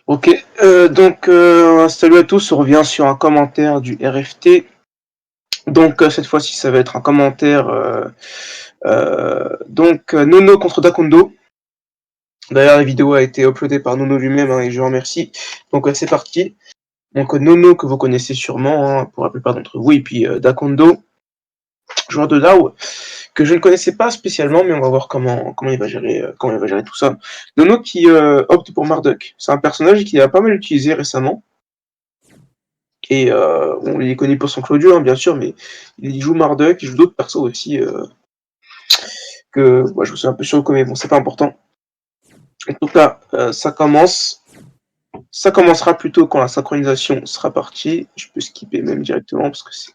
Ok, salut à tous, on revient sur un commentaire du RFT. Cette fois-ci, ça va être un commentaire Nono contre Dakundo. D'ailleurs, la vidéo a été uploadée par Nono lui-même et je le remercie. C'est parti. Nono que vous connaissez sûrement pour la plupart d'entre vous, et puis Dakundo, joueur de Lao, que je ne connaissais pas spécialement, mais on va voir comment il va gérer tout ça. Nono qui opte pour Marduk. C'est un personnage qui a pas mal utilisé récemment. Et on est connu pour son Claudio, bien sûr, mais il joue Marduk, il joue d'autres persos aussi que je me suis un peu sur mais bon, c'est pas important. En tout cas, ça commencera plutôt quand la synchronisation sera partie. Je peux skipper même directement parce que c'est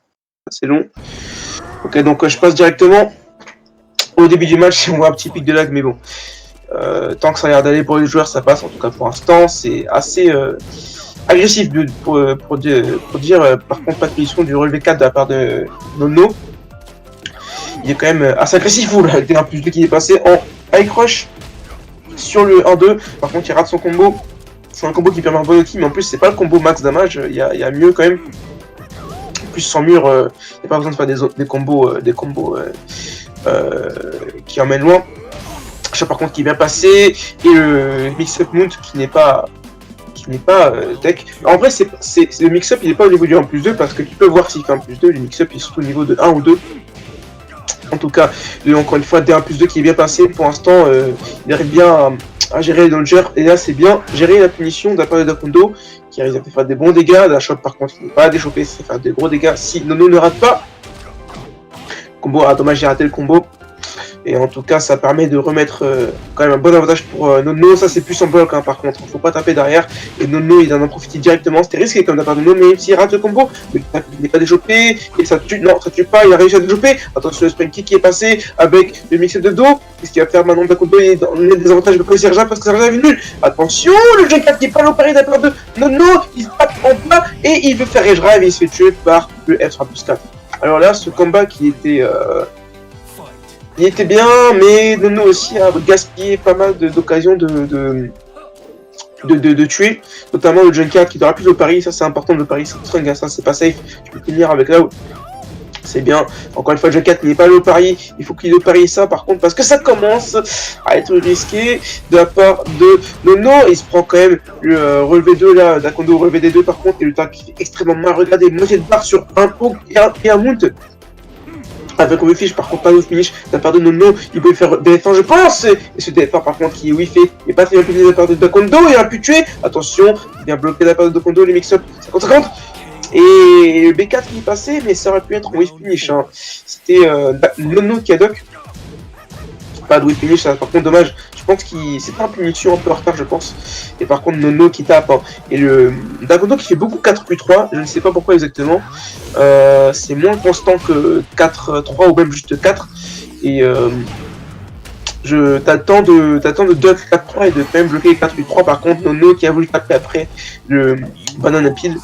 assez long. Ok, donc je passe directement au début du match. On voit un petit pic de lag, mais bon, tant que ça a l'air d'aller pour les joueurs, ça passe. En tout cas, pour l'instant, c'est assez agressif pour dire par contre pas de punition du relevé 4 de la part de Nono. Il est quand même assez agressif là, avec un plus 2 qui est passé en high crush sur le 1-2. Par contre il rate son combo. C'est un combo qui permet un bon outil, mais en plus c'est pas le combo max damage, il y a mieux quand même. En plus sans mur, il n'y a pas besoin de faire des combos qui emmènent loin. Ça par contre qui est bien passé, et le mix-up mount qui n'est pas tech. En vrai, le mix-up il n'est pas au niveau du 1 plus 2 parce que tu peux voir s'il fait 1 plus 2, le mix-up il est surtout au niveau de 1 ou 2. En tout cas, encore une fois, D1 plus 2 qui est bien passé. Pour l'instant, il arrive bien à gérer les dodgers. Et là, c'est bien gérer la punition de la part de Dakundo qui arrive à faire des bons dégâts. La shop, par contre, il n'est pas à déchoper, c'est faire des gros dégâts si Nono ne rate pas. Combo, dommage, j'ai raté le combo. Et en tout cas, ça permet de remettre quand même un bon avantage pour Nono. Ça, c'est plus en bloc, par contre. Il ne faut pas taper derrière. Et Nono, il en a profité directement. C'était risqué comme de la part de Nono, mais s'il rate le combo, il n'est pas déchopé. Et ça tue. Non, ça tue pas. Il a réussi à déchoper. Attention, le sprint kick qui est passé avec le mix de dos. Qu'est-ce qu'il va faire maintenant? Dakundo, il a des avantages de Serja parce que Serja est nul. Attention, le G4 qui est pas l'opéré de la part de Nono. Il se tape en bas et il veut faire Rage Drive et il se fait tuer par le F3+4. Alors là, ce combat qui était. Il était bien, mais Nono aussi a gaspillé pas mal d'occasions de tuer, notamment le Junkyard qui n'aura plus de pari. Ça c'est important, de pari c'est ça c'est pas safe, tu peux finir avec là où c'est bien. Encore une fois, le Junkyard n'est pas le pari, il faut qu'il le parie ça par contre, parce que ça commence à être risqué de la part de Nono. Il se prend quand même le relevé 2 là, Dakundo relevé des 2 par contre, et le tag qui fait extrêmement mal. Regardez, moitié de barre sur un hook et un mount. Avec un finish, par contre pas de finish de la part de Nono, il peut faire DF1 je pense, et ce DF1 par contre qui est whiffé, il n'est pas très bien puni de la part de Dakundo, il a pu tuer, attention, il vient bloquer de la part de Dakundo, les mix-up 50-50, et le B4 qui est passé, mais ça aurait pu être un whiff finish, c'était Nono qui a doc, pas de whiff finish, ça, par contre dommage, je pense que c'est pas une punition un peu en retard je pense, et par contre Nono qui tape, et le Dakundo qui fait beaucoup 4-3, je ne sais pas pourquoi exactement, c'est moins constant que 4-3 ou même juste 4, et t'attends de duck 4-3 et de quand même bloquer 4-3. Par contre Nono qui a voulu taper après le Banana Peel,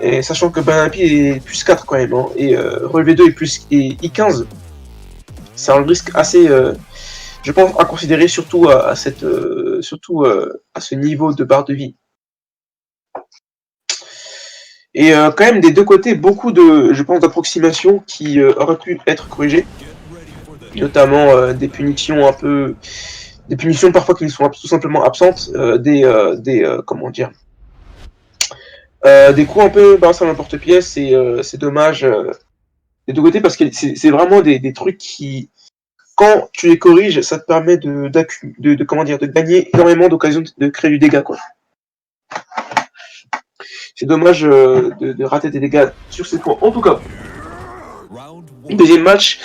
et sachant que Banana Peel est plus 4 quand même, et relevé 2 et I15, c'est un risque assez je pense à considérer, surtout à ce niveau de barre de vie. Et quand même des deux côtés, beaucoup de, je pense, d'approximations qui auraient pu être corrigées, notamment des punitions parfois qui ne sont tout simplement absentes, comment dire, des coups un peu balancés à l'emporte-pièce, et c'est dommage des deux côtés parce que c'est vraiment des trucs qui, quand tu les corriges, ça te permet de gagner énormément d'occasions de créer du dégât, quoi. C'est dommage de rater des dégâts sur ces points. En tout cas, deuxième match,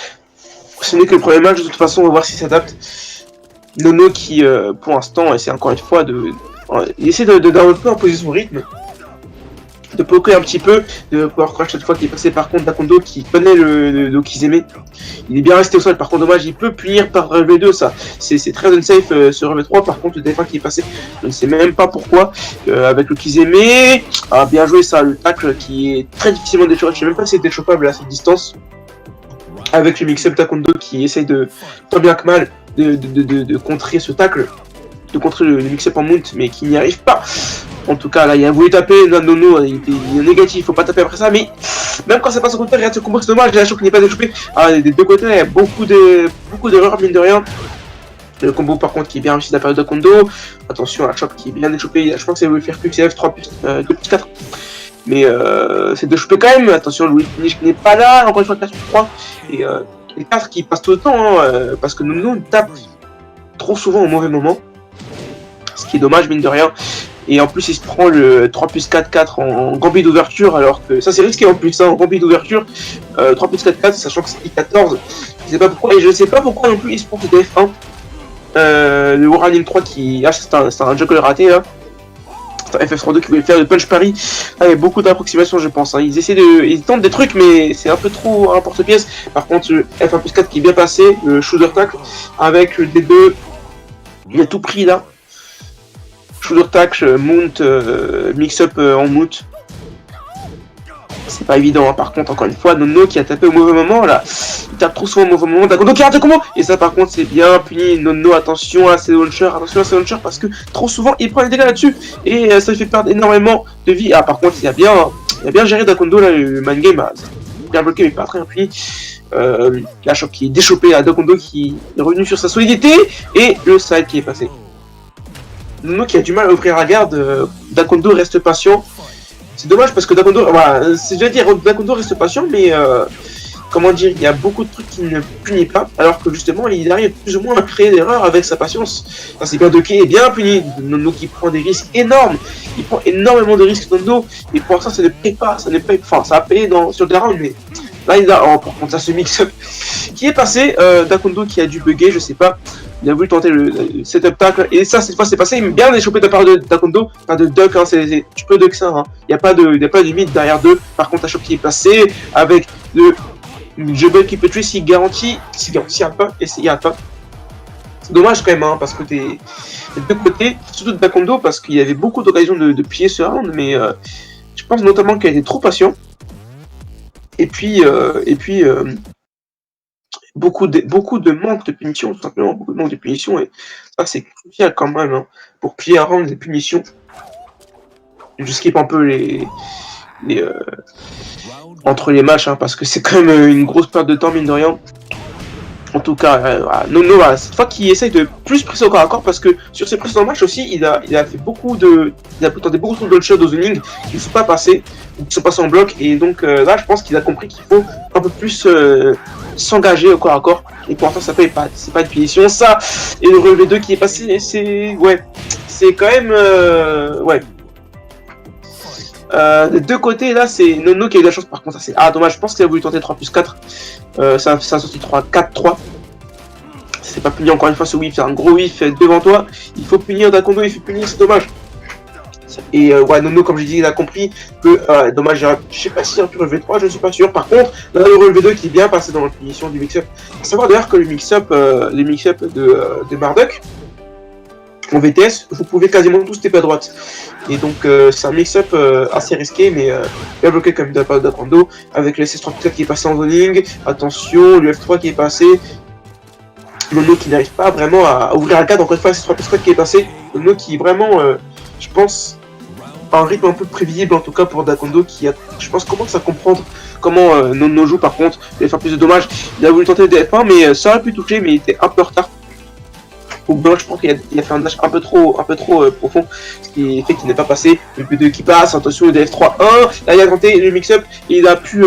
ce n'est que le premier match, de toute façon, on va voir s'il s'adapte. Nono qui, pour l'instant, essaie encore une fois il essaie d'un peu imposer son rythme, de poker un petit peu, de pouvoir crash cette fois qui est passé par contre Dakundo qui connaît le Dokizeme. Il est bien resté au sol, par contre dommage, il peut punir par relevé 2, ça c'est très unsafe ce relevé 3, par contre le DF1 qui est passé, je ne sais même pas pourquoi, avec le Kizeme, bien joué ça, le tacle qui est très difficilement déchopable, je ne sais même pas si c'est déchopable à cette distance, avec le mix-up Dakundo qui essaye de, tant bien que mal, de contrer ce tacle, de contrer le mix-up en mount, mais qui n'y arrive pas. En tout cas, là, il a voulu taper, là, Nono, il est négatif, faut pas taper après ça, mais même quand ça passe au côté, regarde ce combo, c'est dommage, la choc n'est pas déchopé. Ah, des deux côtés, il y a beaucoup d'erreurs, mine de rien. Le combo par contre qui est bien réussi de la période de Kondo. Attention à la choc qui est bien déchopé, je crois que c'est le faire plus F3 plus 2 plus 4. Mais c'est déchopé quand même, attention Louis Finish qui n'est pas là, encore une fois 4 plus 3. Et les 4 qui passent tout le temps, hein, parce que Nono tape trop souvent au mauvais moment. Ce qui est dommage mine de rien. Et en plus il se prend le 3 plus 4 4 en gambit d'ouverture, alors que ça c'est risqué en plus, hein, en gambit d'ouverture. 3 plus 4 4, sachant que c'est I14. Je sais pas pourquoi, et je sais pas pourquoi non plus il se prend ce DF1. Le Warning 3 qui... Ah, c'est un juggle raté là. C'est un FF32 qui voulait faire le punch pari avec beaucoup d'approximations je pense. Hein. Ils tentent des trucs mais c'est un peu trop un porte-pièce. Par contre le F1 plus 4 qui est bien passé, le shoulder tackle avec le D2. Il a tout pris là. Shoulder tackle, mount, mix-up en mount. C'est pas évident, hein. Par contre, encore une fois, Nono qui a tapé au mauvais moment, là, il tape trop souvent au mauvais moment, Dakondo qui rate le combo, et ça par contre c'est bien puni, Nono, attention à ses launchers, parce que trop souvent il prend les dégâts là-dessus, et ça lui fait perdre énormément de vie. Ah par contre il a bien géré Dakondo, là, le man game, bien bloqué mais pas très impuni. La choc qui est déchopée à Dakondo qui est revenu sur sa solidité, et le side qui est passé. Nono qui a du mal à ouvrir la garde, Dakondo reste patient. C'est dommage parce que Dakondo, voilà, c'est déjà dire, Dakondo reste patient, mais comment dire, il y a beaucoup de trucs qui ne punit pas, alors que justement il arrive plus ou moins à créer d'erreurs avec sa patience. Enfin, c'est bien Doki est bien puni, Nono qui prend des risques énormes, il prend énormément de risques Nono, et pour ça ne paye pas, enfin ça a payé sur le terrain, mais là il a, oh, par contre ça se mix-up qui est passé, Dakondo qui a dû bugger, je sais pas. Il a voulu tenter le setup tackle, et ça cette fois c'est passé, il m'a bien échopé de la part de Dakondo, pas de duck, hein, tu peux duck ça, hein. Il n'y a pas de limite derrière deux. Par contre la choc qui est passé avec le juggle qui peut tuer s'il garantit un pas, et s'il y a un pas. C'est dommage quand même, hein, parce que t'es de deux côtés, surtout de Dakondo, parce qu'il y avait beaucoup d'occasions de plier ce round, mais je pense notamment qu'il a été trop patient. Et puis beaucoup de manque de punition, tout simplement, beaucoup de manque de punition, et ça c'est crucial quand même, hein, pour plier un round des punitions. Je skip un peu entre les matchs, hein, parce que c'est quand même une grosse perte de temps, mine de rien. En tout cas, Nono, cette fois qu'il essaye de plus presser au corps à corps, parce que sur ses précédents matchs aussi, il a fait il a tenté beaucoup de shots au zoning qui ne sont pas passés, ou qui sont passés en bloc, et donc là je pense qu'il a compris qu'il faut un peu plus s'engager au corps à corps, et pour l'instant ça paye pas, c'est pas une punition, ça, et le relevé 2 qui est passé, c'est quand même, des deux côtés là c'est Nono qui a eu de la chance, par contre ça c'est dommage, je pense qu'il a voulu tenter 3 plus 4, ça a sorti 4-3, c'est pas puni encore une fois ce whiff, c'est un gros whiff devant toi, il faut punir Dakondo, il faut punir, c'est dommage. Et Nono comme j'ai dit il a compris que dommage, je sais pas si il a pu relever 3, je ne suis pas sûr. Par contre là le relevé 2 qui est bien passé dans la punition du mix-up. Il faut savoir d'ailleurs que les mix-up de Marduk en VTS, vous pouvez quasiment tous taper à droite. Et donc c'est un mix-up assez risqué, mais bien bloqué comme de la part de Dakondo, avec le CS3 qui est passé en zoning, attention, le F3 qui est passé, Nono qui n'arrive pas vraiment à ouvrir la carte, encore une fois, le CS3 qui est passé, Nono qui est vraiment, je pense, un rythme un peu prévisible en tout cas pour Dakondo qui a, je pense, commence à comprendre comment Nono joue. Par contre, il va faire plus de dommages, il a voulu tenter le DF1, mais ça aurait pu toucher, mais il était un peu en retard. Je pense qu'il a fait un dash un peu trop profond, ce qui fait qu'il n'est pas passé. Le P2 qui passe, attention le DF3-1, là il a tenté le mix-up, et il a pu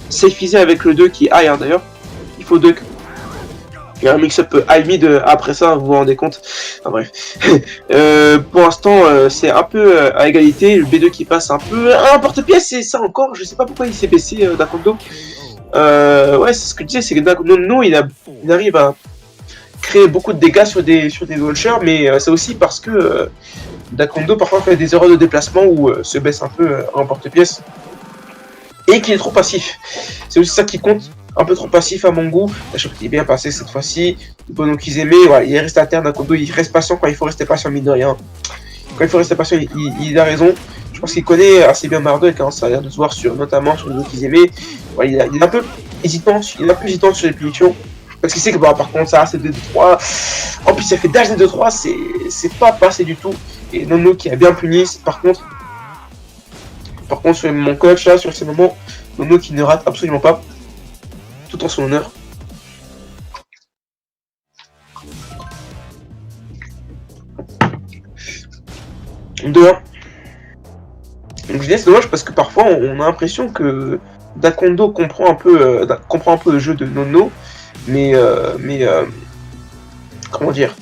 safiser avec le 2 qui est high, hein, d'ailleurs. Il faut 2. Il y a un mix-up high mid après ça, vous vous rendez compte. Enfin, bref. Pour l'instant, c'est un peu à égalité. Le B2 qui passe un peu un porte-pièce, c'est ça encore. Je sais pas pourquoi il s'est baissé Dakondo. Ouais, c'est ce que je disais, c'est que Dakondo, il arrive à créer beaucoup de dégâts sur des launchers, mais c'est aussi parce que Dakondo parfois fait des erreurs de déplacement ou se baisse un peu en porte-pièce et qu'il est trop passif. C'est aussi ça qui compte, un peu trop passif à mon goût. La chose qui est bien passée cette fois-ci. Bono Kizeme, voilà, il reste à terre. Dakondo, il reste patient quand il faut rester patient, mine de rien. Quand il faut rester patient, il a raison. Je pense qu'il connaît assez bien Marduk, hein, ça a l'air de se voir notamment sur Bono Kizeme. Voilà, il est un peu hésitant, sur les punitions. Parce qu'il sait que par contre ça c'est 2-2-3. En plus il a fait dash 2-3, c'est pas passé du tout. Et Nono qui a bien puni, par contre sur mon coach là, sur ces moments, Nono qui ne rate absolument pas, tout en son honneur. De 1. Donc je dis c'est dommage parce que parfois on a l'impression que Dakondo comprend un peu le jeu de Nono, mais comment dire,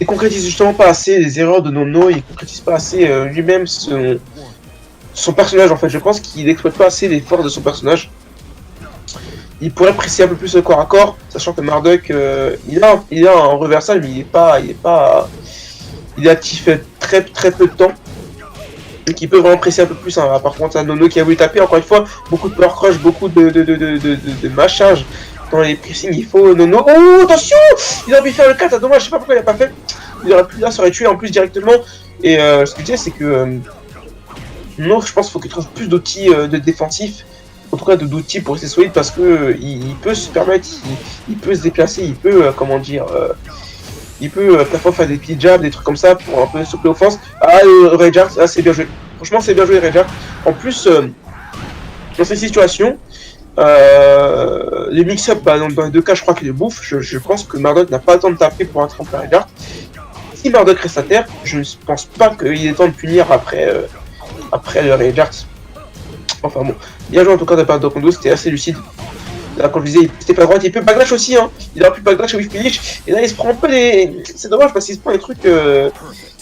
il concrétise justement pas assez les erreurs de Nono, il concrétise pas assez lui-même son personnage en fait. Je pense qu'il n'exploite pas assez les forces de son personnage. Il pourrait presser un peu plus le corps à corps, sachant que Marduk il a un reversal, mais il est actif très peu de temps. Et qui peut vraiment presser un peu plus. Hein. Par contre, un Nono qui a voulu taper, encore une fois, beaucoup de power crush, beaucoup de massage dans les pressings. Il faut Nono. Oh, attention! Il aurait pu faire le 4, dommage, je sais pas pourquoi il a pas fait. Il aurait pu, là, ça aurait tué en plus directement. Et ce que je disais, c'est que Nono, je pense qu'il faut qu'il trouve plus d'outils de défensifs. En tout cas, d'outils pour rester solide parce que il peut se permettre, il peut se déplacer, il peut, comment dire. Il peut parfois faire des petits jabs, des trucs comme ça pour un peu souffler l'offense. Ah, Rayjar, ah, c'est bien joué. Franchement, c'est bien joué, Rayjar. En plus, dans ces situations, les mix-up, bah, dans les deux cas, je crois qu'il est bouffe. Je pense que Marduk n'a pas le temps de taper pour attraper Rayjar. Si Marduk reste à terre, je ne pense pas qu'il ait le temps de punir après le Rayjar. Enfin bon, bien joué en tout cas de la part de Dakondo, c'était assez lucide. Là, comme je disais, c'était pas droite, il peut backdash aussi, hein. Il aurait pu backdash with finish. Et là, il se prend un peu des. C'est dommage parce qu'il se prend des trucs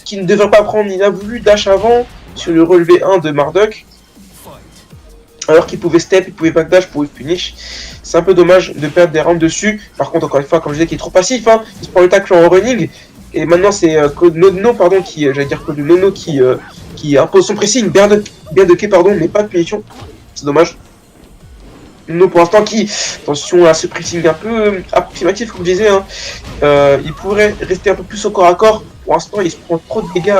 qu'il ne devrait pas prendre. Il a voulu dash avant sur le relevé 1 de Marduk. Alors qu'il pouvait step, il pouvait backdash pour with finish. C'est un peu dommage de perdre des rounds dessus. Par contre, encore une fois, comme je disais, qu'il est trop passif, hein. Il se prend le tacle en running. Et maintenant, c'est Code Nono, pardon, Code Nono qui impose son pressing. Bien de quai, pardon, mais pas de punition. C'est dommage. Nono pour l'instant qui, attention à ce pressing un peu approximatif comme je disais, hein. Il pourrait rester un peu plus au corps à corps. Pour l'instant il se prend trop de dégâts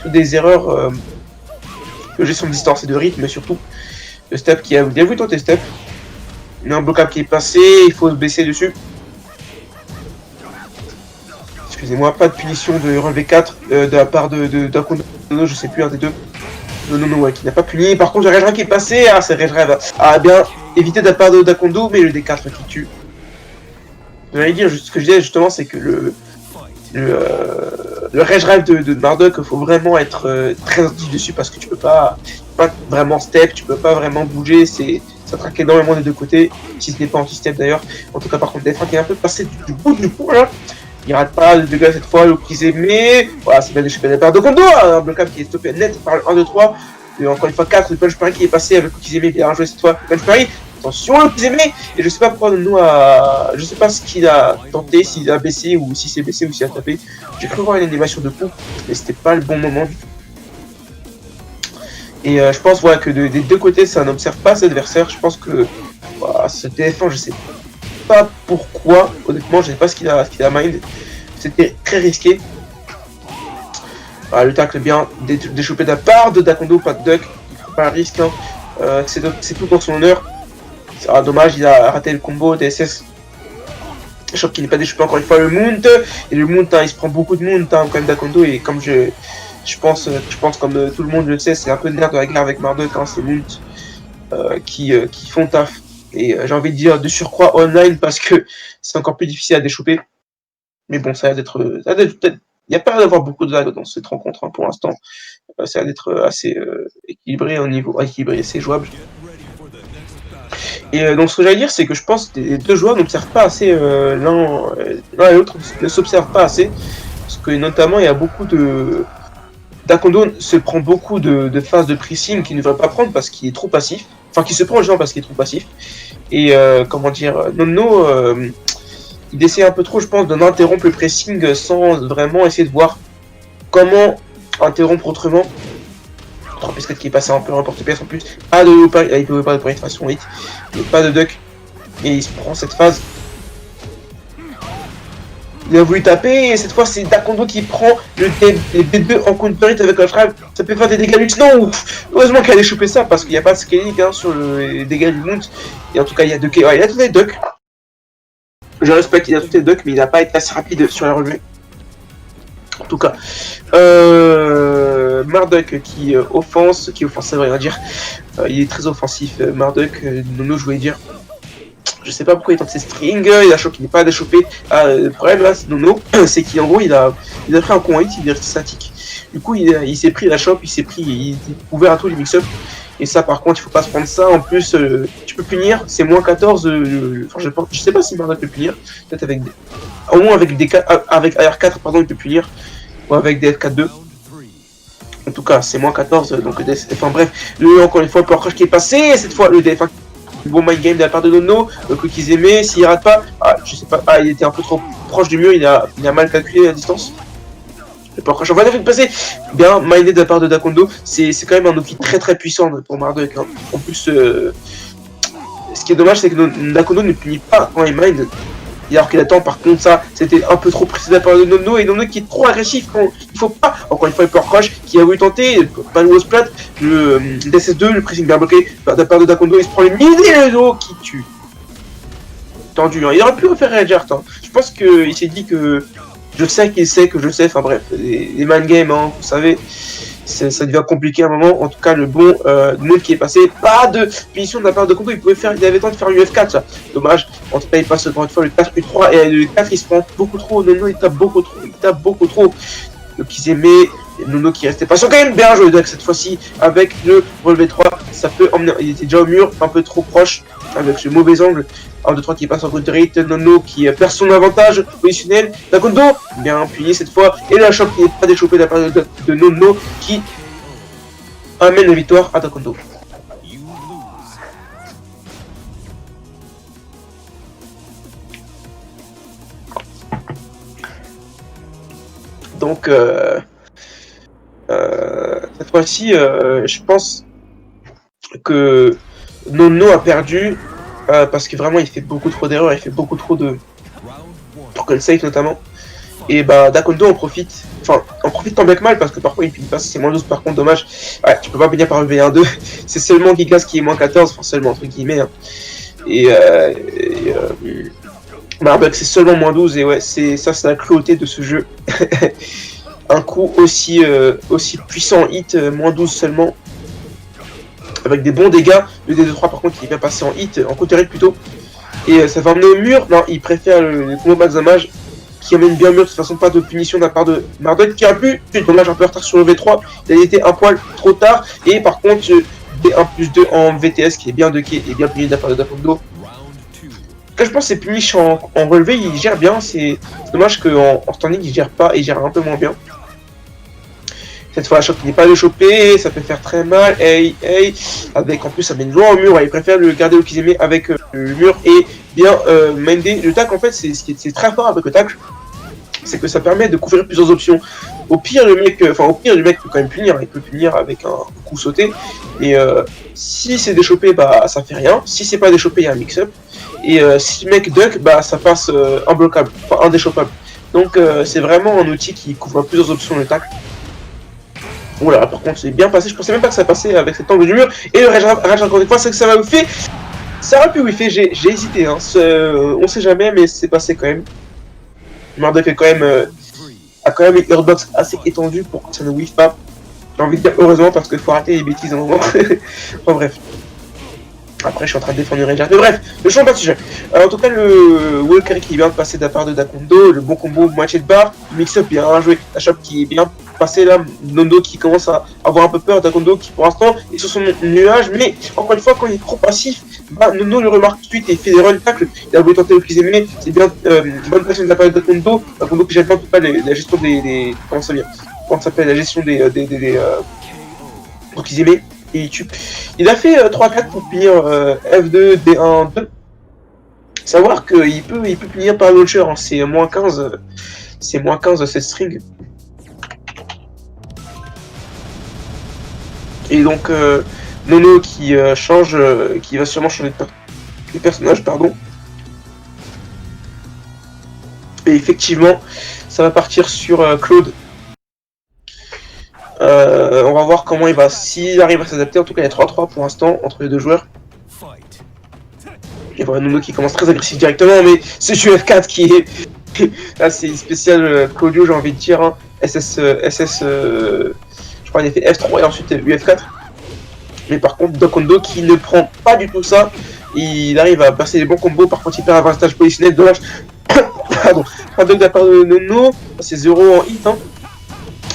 sur des erreurs de gestion de distance et de rythme, mais surtout le step qui a bien vu tenter step. Il y a un blocable qui est passé, il faut se baisser dessus. Excusez-moi, pas de punition de relevé 4 de la part d'un contre Nono, je sais plus, un des deux. Non, ouais, qui n'a pas puni. Par contre, le Rage qui est passé. Ah, c'est Rage a bien évité de la part de Dakondo, mais le D4 qui tue. J'allais dire, ce que je disais justement, c'est que le Rage de Marduk, il faut vraiment être très attentif dessus parce que tu peux pas vraiment step, tu peux pas vraiment bouger. Ça traque énormément des deux côtés, si ce n'est pas anti-step d'ailleurs. En tout cas, par contre, Defra qui est un peu passé du bout du coup là. Il rate pas le dégât cette fois, l'optimisé, mais voilà, c'est bien échappé de la part de Dakondo, un blocable qui est stoppé net par le 1, 2, 3. Et encore une fois 4, le punch parry qui est passé avec l'optimisé, bien joué cette fois, punch parry. Attention l'optimisé, et je sais pas pourquoi Nono a. Je sais pas ce qu'il a tenté, s'il a baissé ou si c'est baissé ou s'il a tapé. J'ai cru voir une animation de coup, mais c'était pas le bon moment du tout. Et je pense voilà, que des deux côtés ça n'observe pas cet adversaire. Je pense que voilà, ce TF1, je sais pas pourquoi, honnêtement, je sais pas ce qu'il a mind. C'était très risqué. Voilà, le tacle bien déchopé de la part de Dakondo, pas de duck, pas un risque. Hein. C'est tout pour son honneur. C'est dommage, il a raté le combo DSS. Je crois qu'il n'est pas déchopé encore une fois le Mount. Et le Mount, hein, il se prend beaucoup de Mount hein, quand même Dakondo. Et comme je pense comme tout le monde le sait, c'est un peu le nerf de la guerre avec Marduk, hein, c'est Mount qui font taf. Et j'ai envie de dire de surcroît online parce que c'est encore plus difficile à déchoper. Mais bon, ça a d'être peut-être. Il n'y a pas d'avoir beaucoup de lag dans cette rencontre hein, pour l'instant. Ça a d'être assez équilibré au niveau. Équilibré, c'est jouable. Et donc ce que j'allais dire, c'est que je pense que les deux joueurs n'observent pas assez l'un et l'autre ne s'observent pas assez. Parce que notamment, il y a beaucoup de. Dakondo se prend beaucoup de phases de pressing qu'il ne devrait pas prendre parce qu'il est trop passif. Enfin, qu'il se prend justement parce qu'il est trop passif. Et comment dire, Nono. Il essaie un peu trop, je pense, d'interrompre le pressing sans vraiment essayer de voir comment interrompre autrement. 3 PS4 qui est passé un peu en porte-pièce en plus. Pas de il peut pas de parry de façon 8. Mais pas de duck. Et il se prend cette phase. Il a voulu taper et cette fois c'est Dakondo qui prend le D2 en counter hit avec un frame. Ça peut faire des dégâts luxe. Non, heureusement qu'elle a chopé ça parce qu'il n'y a pas de scaling hein, sur les dégâts du mount. Et en tout cas il y a deux ouais, il a tout les ducks. Je respecte, il a tout les ducks, mais il n'a pas été assez rapide sur la relevée. En tout cas, Marduk qui offense, ça veut rien dire. Il est très offensif, Marduk. Nono, je voulais dire. Je sais pas pourquoi il tente ses strings, il a choqué, il n'est pas déchopé. Le problème là, c'est Nono, c'est qu'en gros, il a pris un coup en hit, il est resté statique. Du coup, il s'est pris la chope, il est ouvert à tous les mix-up. Et ça, par contre, il faut pas se prendre ça. En plus, tu peux punir, c'est moins 14. Enfin, je sais pas si Marduk peut punir. Peut-être avec au moins avec des avec AR4, pardon, il peut punir. Ou avec des F4-2. En tout cas, c'est moins 14, donc enfin bref, encore une fois, le power crush qui est passé, et cette fois, le DF1, bon mind game de la part de Nono, le coup qu'ils aimaient, s'il rate pas, je sais pas, il était un peu trop proche du mur, il a mal calculé la distance. Le power crush, on va le passer, bien mindé de la part de Dakondo, c'est quand même un outil très très puissant pour Marduk, hein. En plus, ce qui est dommage, c'est que Dakondo ne punit pas quand il mind. Alors qu'il attend, par contre, ça c'était un peu trop précis de la part de Nono, et Nono qui est trop agressif quand il faut pas. Encore une fois, le power crush qui a voulu tenter, pas de splat, le DSS2, le pressing bien bloqué de la part de Dakondo, il se prend le mini et le dos qui tue. Tendu, hein. Il aurait pu refaire Redjart, hein. Je pense qu'il s'est dit que je sais qu'il sait que je sais, enfin bref, les mind games, hein, vous savez. Ça devient compliqué à un moment. En tout cas, le bon mode qui est passé, pas de punition de la part de Kondo. Il avait le temps de faire un UF4, ça. Dommage. En tout cas, il passe encore une fois le 4 U3 et le 4 il se prend beaucoup trop. Nono il tape beaucoup trop. Le Kizeme, Nono qui restait patient quand même. Bien joué donc cette fois-ci avec le relevé 3. Ça peut emmener. Il était déjà au mur, un peu trop proche avec ce mauvais angle. 1, 2, 3 qui passe en counter hit, Nono qui perd son avantage positionnel, Dakondo bien puni cette fois, et la choc qui n'est pas déchopée de la part de Nono qui amène la victoire à Dakondo. Donc cette fois-ci, je pense que Nono a perdu parce que vraiment il fait beaucoup trop d'erreurs, il fait beaucoup trop de token safe notamment. Et bah Dakondo en profite tant bien que mal parce que parfois il finit pas, c'est moins 12 par contre, dommage. Ouais, tu peux pas venir par le V1-2, c'est seulement Gigas qui est moins 14, enfin seulement entre guillemets. Hein. Marduk c'est seulement moins 12 et ouais, c'est la cruauté de ce jeu. Un coup aussi puissant en hit, moins 12 seulement. Avec des bons dégâts, le D2-3 par contre il est bien passé en hit, en counter hit plutôt. Et ça va emmener au mur, non il préfère le combo max damage qui emmène bien au mur, de toute façon pas de punition de la part de Marduk qui a pu, dommage un peu en retard sur le V3, il a été un poil trop tard, et par contre D1+2 en VTS qui est bien ducké et bien puni de la part de Dakondo. Je pense que c'est punish en relevé, il gère bien, c'est dommage qu'en standing il gère pas et il gère un peu moins bien. Cette fois, la choc n'est pas de choper, ça peut faire très mal. Avec en plus, ça mène loin au mur. Il préfère le garder au Kizeme avec le mur et bien minder. Le tac, en fait, c'est très fort avec le tac. C'est que ça permet de couvrir plusieurs options. Au pire, le mec peut quand même punir. Il peut punir avec un coup sauté. Et si c'est déchopé, bah ça fait rien. Si c'est pas déchopé, il y a un mix-up. Et si le mec duck, bah ça passe imbloquable, enfin indéchoppable. Donc c'est vraiment un outil qui couvre plusieurs options le tac. Oula, par contre, c'est bien passé. Je pensais même pas que ça passait avec cet angle du mur. Et le rage encore une fois, c'est que ça va whiffer. Ça aurait pu whiffer, j'ai hésité. Hein. On sait jamais, mais c'est passé quand même. Marduk a quand même une airbox assez étendue pour que ça ne whiffe pas. J'ai envie de dire heureusement parce qu'il faut arrêter les bêtises à un moment. Enfin bref. Après, je suis en train de défendre Reinhardt. Mais bref, le champ pas de sujet. En tout cas, le wall carry qui vient de passer de la part de Dakondo, le bon combo moitié de barre, mix-up bien joué, la shop qui est bien passé là, Nondo qui commence à avoir un peu peur, Dakondo qui pour l'instant est sur son nuage, mais encore une fois, quand il est trop passif, bah, Nondo le remarque tout de suite et il fait des run tacles. Il a voulu tenter le plus aimé, c'est bien bonne pression de la part de Dakondo qui gère bien en tout cas la gestion des comment ça vient, comment ça s'appelle, la gestion des qu'ils aimaient. Et il a fait 3-4 pour punir F2, D1, 2. Savoir qu'il peut punir par launcher, hein. C'est moins 15 cette string. Et donc Nono qui change, qui va sûrement changer de personnage, pardon. Et effectivement, ça va partir sur Claude. On va voir comment il va, s'il arrive à s'adapter. En tout cas, il y a 3-3 pour l'instant entre les deux joueurs. Et voilà Nono qui commence très agressif directement, mais c'est UF4 qui est... Là, c'est une spéciale Claudio, j'ai envie de dire. Hein. je crois qu'il a fait F3 et ensuite UF4. Mais par contre, Dakondo qui ne prend pas du tout ça, il arrive à passer les bons combos, par contre il perd un avantage positionnel, dommage. Pardon, pas de la part de Nono, c'est 0 en hit, hein.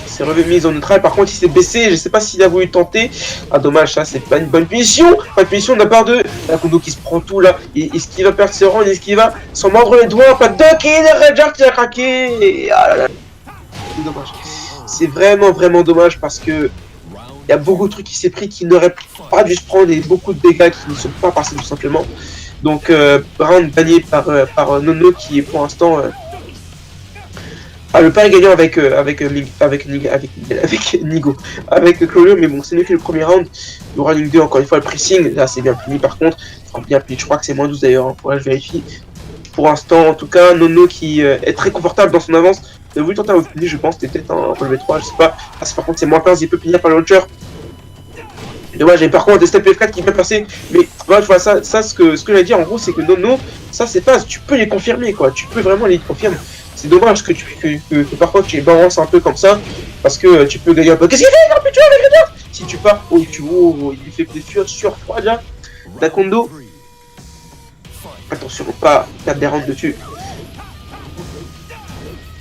C'est remis en neutral, par contre il s'est baissé, je sais pas s'il a voulu tenter. Ah dommage, ça c'est pas une bonne punition. Pas de punition de la part de Dakondo qui se prend tout là. Est-ce qu'il va perdre ses rangs, est-ce qu'il va s'en mordre les doigts? Pas de duck et le Redjar qui a craqué. Et ah là là. C'est dommage. C'est vraiment dommage parce que il y a beaucoup de trucs qui s'est pris qui n'auraient pas dû se prendre et beaucoup de dégâts qui ne sont pas passés tout simplement. Donc round gagné par Nono qui est pour l'instant le pari gagnant avec Nigo, avec Clolio, mais bon, c'est mieux que le premier round. Le round 2, encore une fois, le pressing, là c'est bien puni par contre. Enfin, bien puni, je crois que c'est moins 12 d'ailleurs, hein. Faudrait que je vérifie. Pour l'instant, en tout cas, Nono qui est très confortable dans son avance. Il a voulu tenter un puni, je pense, c'était peut-être un relevé 3, je sais pas. Ah, par contre, c'est moins 15, il peut punir par le launcher. Dommage, et par contre, des step F4 qui vient passer. Mais voilà, tu vois, ça ce que j'allais dire en gros, c'est que Nono, ça c'est pas, tu peux les confirmer quoi, tu peux vraiment les confirmer. C'est dommage que parfois tu les balances un peu comme ça, parce que tu peux gagner un peu. Qu'est-ce qu'il fait? Non, mais tu vois, avec le si tu pars, il fait des sur 3 déjà. Dakondo. Attention, pas perdre des rounds dessus.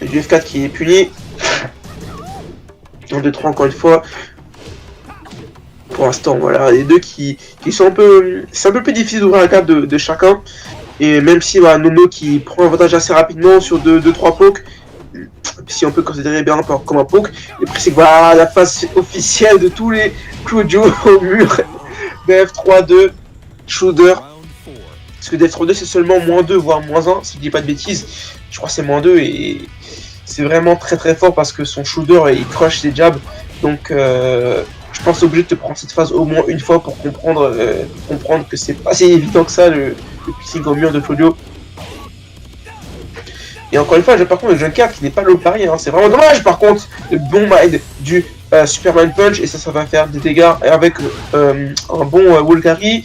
Et du F4 qui est puni. En 2-3 encore une fois. Pour l'instant, voilà, les deux qui sont un peu. C'est un peu plus difficile d'ouvrir la carte de chacun. Et même si voilà, Nono qui prend un avantage assez rapidement sur 2-3 pokes, si on peut considérer bien comme un poke, et puis c'est voilà la phase officielle de tous les Clodio au mur. DF3-2, Shooter. Parce que DF3-2 c'est seulement -2 voire -1, si je dis pas de bêtises. Je crois que c'est -2 et c'est vraiment très fort parce que son Shooter il crush ses jabs. Donc je pense obligé de te prendre cette phase au moins une fois pour comprendre que c'est pas si évident que ça le pissing au mur de Claudio. Et encore une fois, par contre, le Junker qui n'est pas low pari, hein, c'est vraiment dommage. Par contre, le bon mind du Superman Punch, et ça va faire des dégâts avec un bon Wolgari.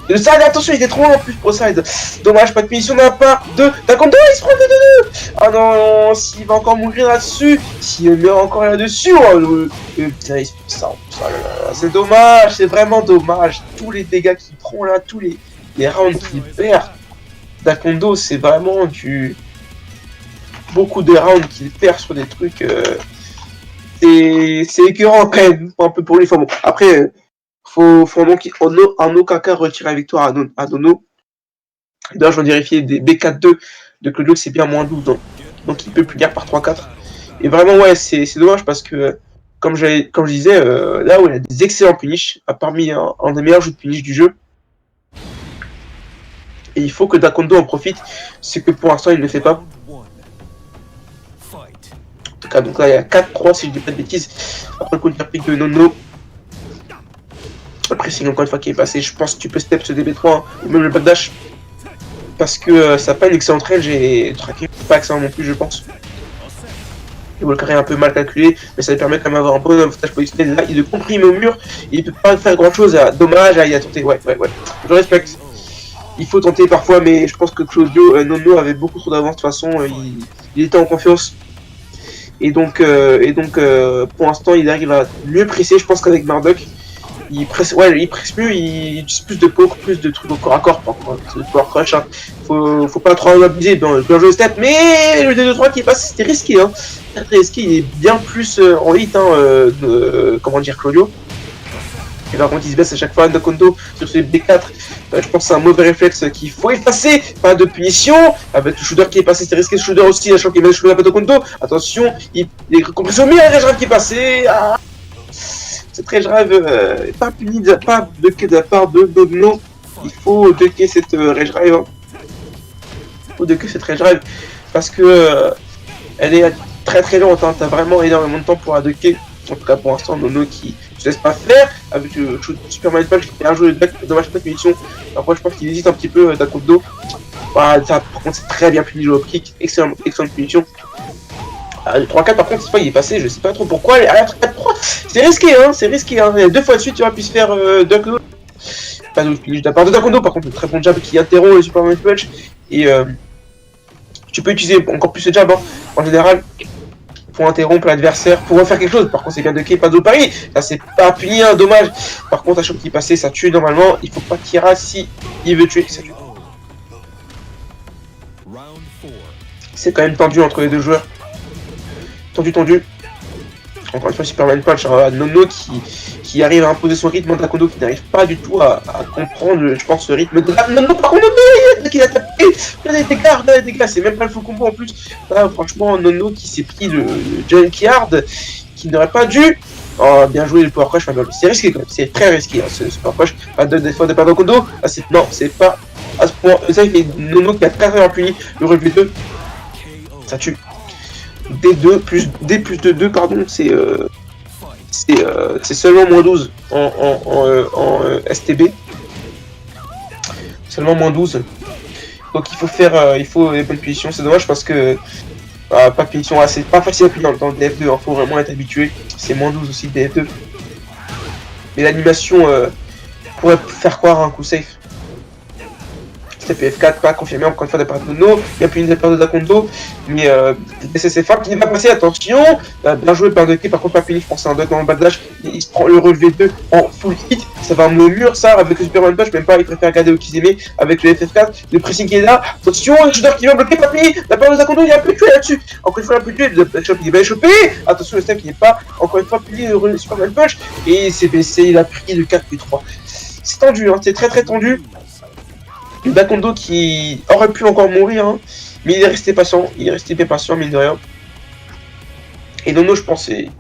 Le side, attention, il était trop loin en plus pour side. Dommage, pas de punition de la part de Dakondo, il se prend 2-2. Ah non, s'il va encore mourir là-dessus, s'il meurt encore là-dessus, c'est dommage, c'est vraiment dommage. Tous les dégâts qu'il prend là, tous les rounds qu'il perd. Dakondo, c'est vraiment beaucoup de rounds qu'il perd sur des trucs. C'est écœurant quand même, un peu pour lui. Enfin bon, après. Faut en aucun cas retirer la victoire à Nono. D'ailleurs, je vais vérifier des B4-2 de Claudio, c'est bien -12, donc il peut punir par 3-4. Et vraiment, ouais, c'est dommage parce que, comme je disais, là où il a des excellents punish, parmi un des meilleurs jeux de punish du jeu. Et il faut que Dakondo en profite, c'est que pour l'instant il ne le fait pas. En tout cas, donc là il y a 4-3 si je dis pas de bêtises. Après le counter-pick de Nono. Le pressing encore une fois qui est passé, je pense que tu peux step ce DB3 hein, ou même le backdash parce que ça n'a pas une excellente range et tracking pas excellent non plus je pense. Le Volcaré est un peu mal calculé mais ça lui permet quand même d'avoir un bon avantage positionnel. Là il le comprime au mur, il peut pas faire grand chose, dommage, il a tenté, ouais, je respecte. Il faut tenter parfois mais je pense que Claudio Nono avait beaucoup trop d'avance de toute façon, il était en confiance. Et donc pour l'instant il arrive à mieux presser je pense qu'avec Marduk. Il presse mieux, il utilise plus de poke, plus de trucs au corps à corps, c'est le power crush, hein. Faut pas trop abuser dans le step, mais le 2-2-3 qui passe, c'était risqué, hein. Très risqué, il est bien plus en hit, hein, comment dire, Claudio. Et par contre, il se baisse à chaque fois, Dakondo sur ce B4, je pense que c'est un mauvais réflexe qu'il faut effacer, pas de punition, avec le shooter qui est passé, c'était risqué, le shooter aussi, sachant qu'il met le shooter à Dakondo, attention, il est compris au milieu, il y a qui est passé, cette rage drive pas punie de la part de Nono. Il faut ducker cette rage drive. Hein. Il faut ducker cette rage drive parce que elle est très lente. Hein. T'as vraiment énormément de temps pour la ducker. En tout cas pour l'instant Nono qui ne se laisse pas faire avec le Superman Punch qui fait un jeu de deck. Dommage pas de punition. Après je pense qu'il hésite un petit peu Dakondo. Voilà, ça, par contre c'est très bien puni le hop kick. Excellente punition. Le 3-4 par contre cette fois il est passé, je sais pas trop pourquoi, à la 4-3 c'est risqué hein, Il y a 2 fois de suite tu vas plus faire Dakondo. Pas de finish de la part de Dakondo par contre, le très bon jab qui interrompt le Superman Punch. Et tu peux utiliser encore plus ce jab hein. En général, pour interrompre l'adversaire, pour refaire quelque chose. Par contre, c'est bien Ducké, pas de pari. Là, c'est pas puni, hein, dommage. Par contre, à chaque fois qu'il passait, ça tue normalement. Il faut pas qu'il rate si il veut tuer, ça tue. C'est quand même tendu entre les deux joueurs. Tendu. Encore une fois, Superman Punch, Nono qui arrive à imposer son rythme, Dakondo qui n'arrive pas du tout à comprendre, je pense, ce rythme de... Nono, par contre, Nono, il a tapé. Regarde les dégâts, c'est même pas le faux combo en plus. Là, franchement, Nono qui s'est pris le Junkyard, qui n'aurait pas dû. Oh, bien joué le Power Crush, c'est risqué quand même, c'est très risqué, hein, ce Power Crush. Pas de fois de perdre Dakondo. Ah, non, c'est pas à ce point. Ça, il fait Nono qui a très bien puni le relevé 2. Ça tue. D plus de 2, pardon, c'est seulement moins 12 en STB. Seulement moins 12. Donc il faut faire il faut les bonnes punitions. C'est dommage parce que pas de punition, c'est pas facile à punir dans le DF2, il faut vraiment être habitué. C'est moins 12 aussi le DF2. Mais l'animation pourrait faire croire à un coup safe. PF4, pas confirmé encore une fois de la part de Nono, il y a plus une part de Dakondo, mais SSF1 qui n'est pas passé, attention, bien joué par Ducké, par contre pas puni, je pense c'est un duck dans le backdash, il se prend le relevé 2 en full hit, ça va amener au mur ça, avec le Superman Punch, même pas, il préfère garder Okizeme avec le FF4, le pressing qui est là, attention, le shooter qui va bloquer, pas puni, la part de Dakondo, il y a un peu tué là-dessus, encore une fois un peu tué, le shot il va échapper, attention le step qui n'est pas, encore une fois puni, le Superman Punch, et c'est baissé, il a pris le 4+3. C'est tendu, hein, c'est très tendu. Dakondo qui aurait pu encore mourir, hein, mais il est resté patient, bien patient, mine de rien. Et Nono, je pense, il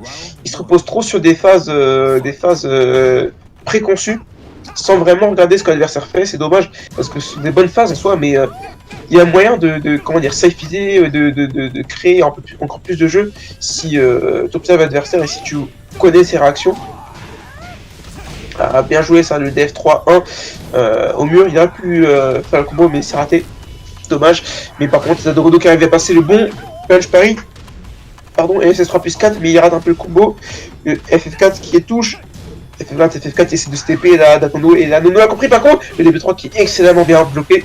se repose trop sur des phases préconçues, sans vraiment regarder ce que l'adversaire fait. C'est dommage, parce que c'est des bonnes phases en soi, mais il y a moyen de comment dire, safeiser, de créer encore plus de jeu si tu observes l'adversaire et si tu connais ses réactions. Ah, bien joué ça, le DF3-1 au mur, il aurait pu faire le combo mais c'est raté, dommage. Mais par contre, Dakondo qui arrive à passer le bon punch parry, pardon, et SS3+4, mais il rate un peu le combo. Le FF4 qui est touche, FF4 essaie de se TP là, Dakondo, et là Nono a compris par contre, le DB3 qui est excellemment bien bloqué.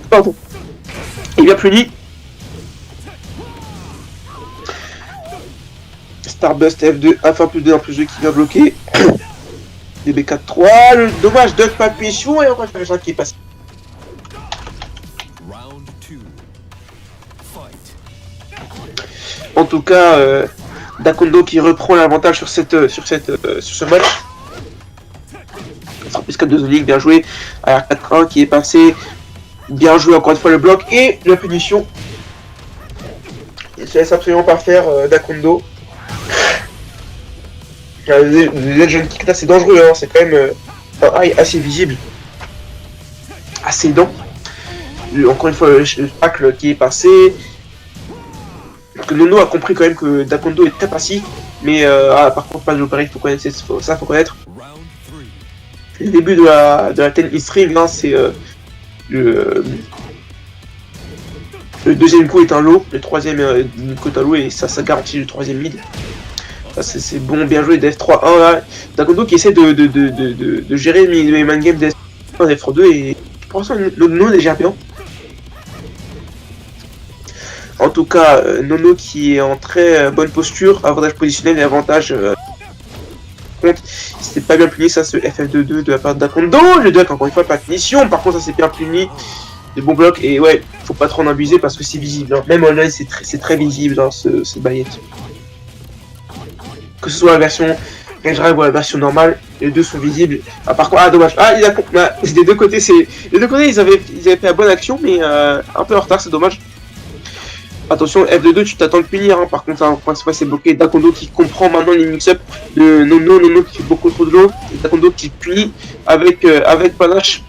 Pardon. Il est bien puni. Starbust F2, F1+2, 1+2 qui vient bloquer. DB4-3, le dommage, duck pas de punition et encore une fois qui est passé. En tout cas, Dakondo qui reprend l'avantage sur ce match. Starbust 4 de Zonic, bien joué. AR4-1 qui est passé. Bien joué encore une fois le bloc et la punition. Il se laisse absolument pas faire Dakondo. Les Legend Kick là c'est dangereux, hein, c'est quand même un high assez visible, assez dent. Encore une fois le tacle qui est passé. Que Nono a compris quand même que Dakondo est très passif, mais par contre pas de l'opérer, il faut connaître ça, faut connaître. Le début de la 10 string, hein, c'est le deuxième coup est un low, le troisième coup est un low et ça garantit le troisième mid. C'est bon, bien joué, DF3-1 là. Dakondo qui essaie de gérer mes man games DF1, DF2 et pour l'instant Nono est gère bien. En tout cas, Nono qui est en très bonne posture, avantage positionnel et avantage contre. C'était pas bien puni ça, ce FF2-2 de la part de Dakondo. Le duck encore une fois pas de punition, par contre ça c'est bien puni. Des bons blocs et ouais, faut pas trop en abuser parce que c'est visible. Hein. Même online c'est très visible dans cette baillette. Que ce soit la version Rage Drive ou la version normale, les deux sont visibles. Ah par contre, dommage. Ah il a des deux côtés, ils avaient fait la bonne action, mais un peu en retard, c'est dommage. Attention, F2-2, tu t'attends de punir, hein. Par contre, principal c'est bloqué. Dakondo qui comprend maintenant les mix-up de Nono qui fait beaucoup trop de l'eau. Dakondo qui punit avec Panache.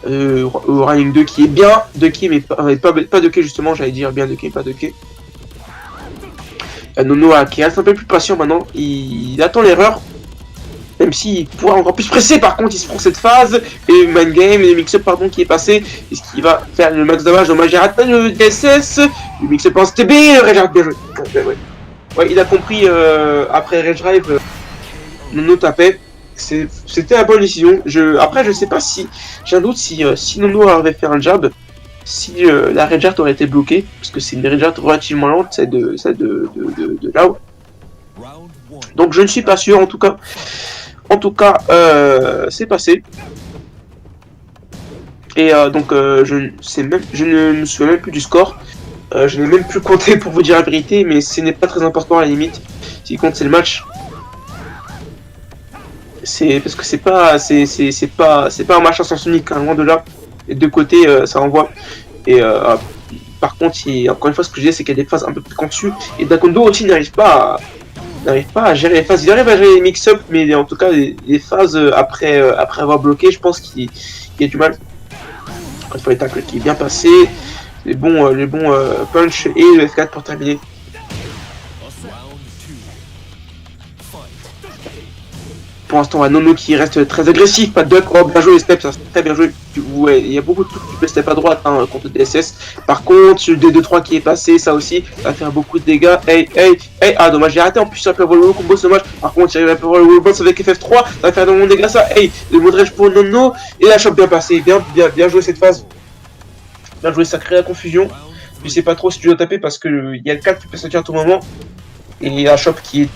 Running 2 qui est bien Ducké, mais pas Ducké justement, j'allais dire bien Ducké, pas Ducké. Nono qui reste un peu plus patient maintenant, il attend l'erreur, même s'il pourra encore plus presser. Par contre il se prend cette phase, et le mind game, et le mix-up pardon qui est passé, est-ce qu'il va faire le max damage? Dommage, il rate le DSS, le mix-up en STB, Rage bien joué. Ouais, il a compris après Rage Drive, Nono tapait, c'était la bonne décision. Après je sais pas si, j'ai un doute si Nono avait fait un jab, si la Redjart aurait été bloquée, parce que c'est une Redjart relativement lente, celle de Lao. Donc je ne suis pas sûr, en tout cas. C'est passé. Et donc je ne me souviens même plus du score. Je n'ai même plus compté pour vous dire la vérité, mais ce n'est pas très important à la limite. Ce qui compte c'est le match. C'est parce que c'est pas un match à sens unique, hein, loin de là. Les deux côtés ça envoie. Et par contre, encore une fois, ce que je disais, c'est qu'il y a des phases un peu plus conçues. Et Dakondo aussi n'arrive pas à gérer les phases. Il arrive à gérer les mix-up, mais en tout cas, les phases après avoir bloqué, je pense qu'il y a du mal. Encore une fois, les tacles qui est bien passé, les bons punch et le F4 pour terminer. Pour l'instant, Nono qui reste très agressif, pas de duck, oh bien joué les steps, ça c'est très bien joué. Ouais, il y a beaucoup de trucs, tu peux step à droite hein, contre DSS. Par contre, le D2-3 qui est passé, ça aussi, ça va faire beaucoup de dégâts. Hey, ah dommage, j'ai raté en plus, ça peut avoir le combo ce match. Par contre, il arrive à faire le wall bounce avec FF3, ça va faire énormément de dégâts ça. Hey, le modrage pour Nono, et la chope bien passé, bien joué cette phase. Bien joué, ça crée la confusion. Tu sais pas trop si tu dois taper parce que il y a le 4 qui peut sortir à tout moment. Et la chope qui est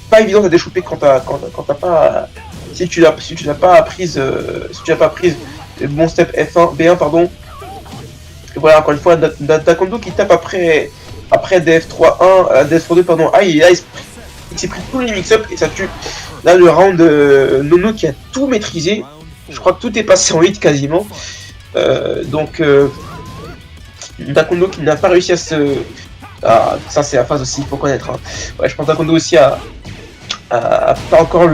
pas évident à déchouper quand t'as pas si tu n'as pas prise le bon step F1 B1 pardon. Et voilà encore une fois Dakondo qui tape après DF3-1 DF3-2 pardon. Ah il s'est pris tous les mix-up et ça tue. Là le round Nono qui a tout maîtrisé. Je crois que tout est passé en 8 quasiment. Donc Dakondo qui n'a pas réussi à se ça c'est la phase aussi, il faut connaître. Hein. Ouais, je pense que Dakondo aussi a pas encore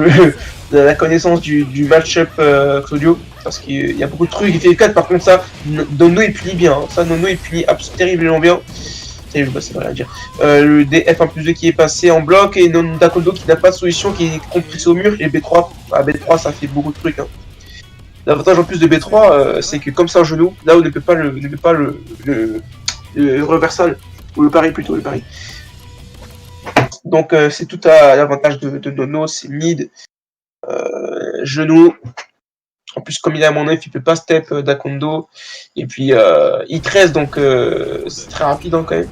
la connaissance du match-up Claudio, parce qu'il y a beaucoup de trucs, il fait 4 par contre ça, Nono il punit bien, hein. Ça Nono il punit terriblement bien. C'est vrai à dire. Le DF1+2 qui est passé en bloc et Dakondo qui n'a pas de solution, qui est compressé au mur, et B3, B3 ça fait beaucoup de trucs. Hein. L'avantage en plus de B3, c'est que comme c'est un genou, là où ne peut pas le reversal, ou le pari plutôt, le pari. Donc c'est tout à l'avantage de Nono, c'est mid, genou. En plus comme il est à mon œuf, il peut pas step Dakondo. Et puis il 13 donc c'est très rapide hein, quand même.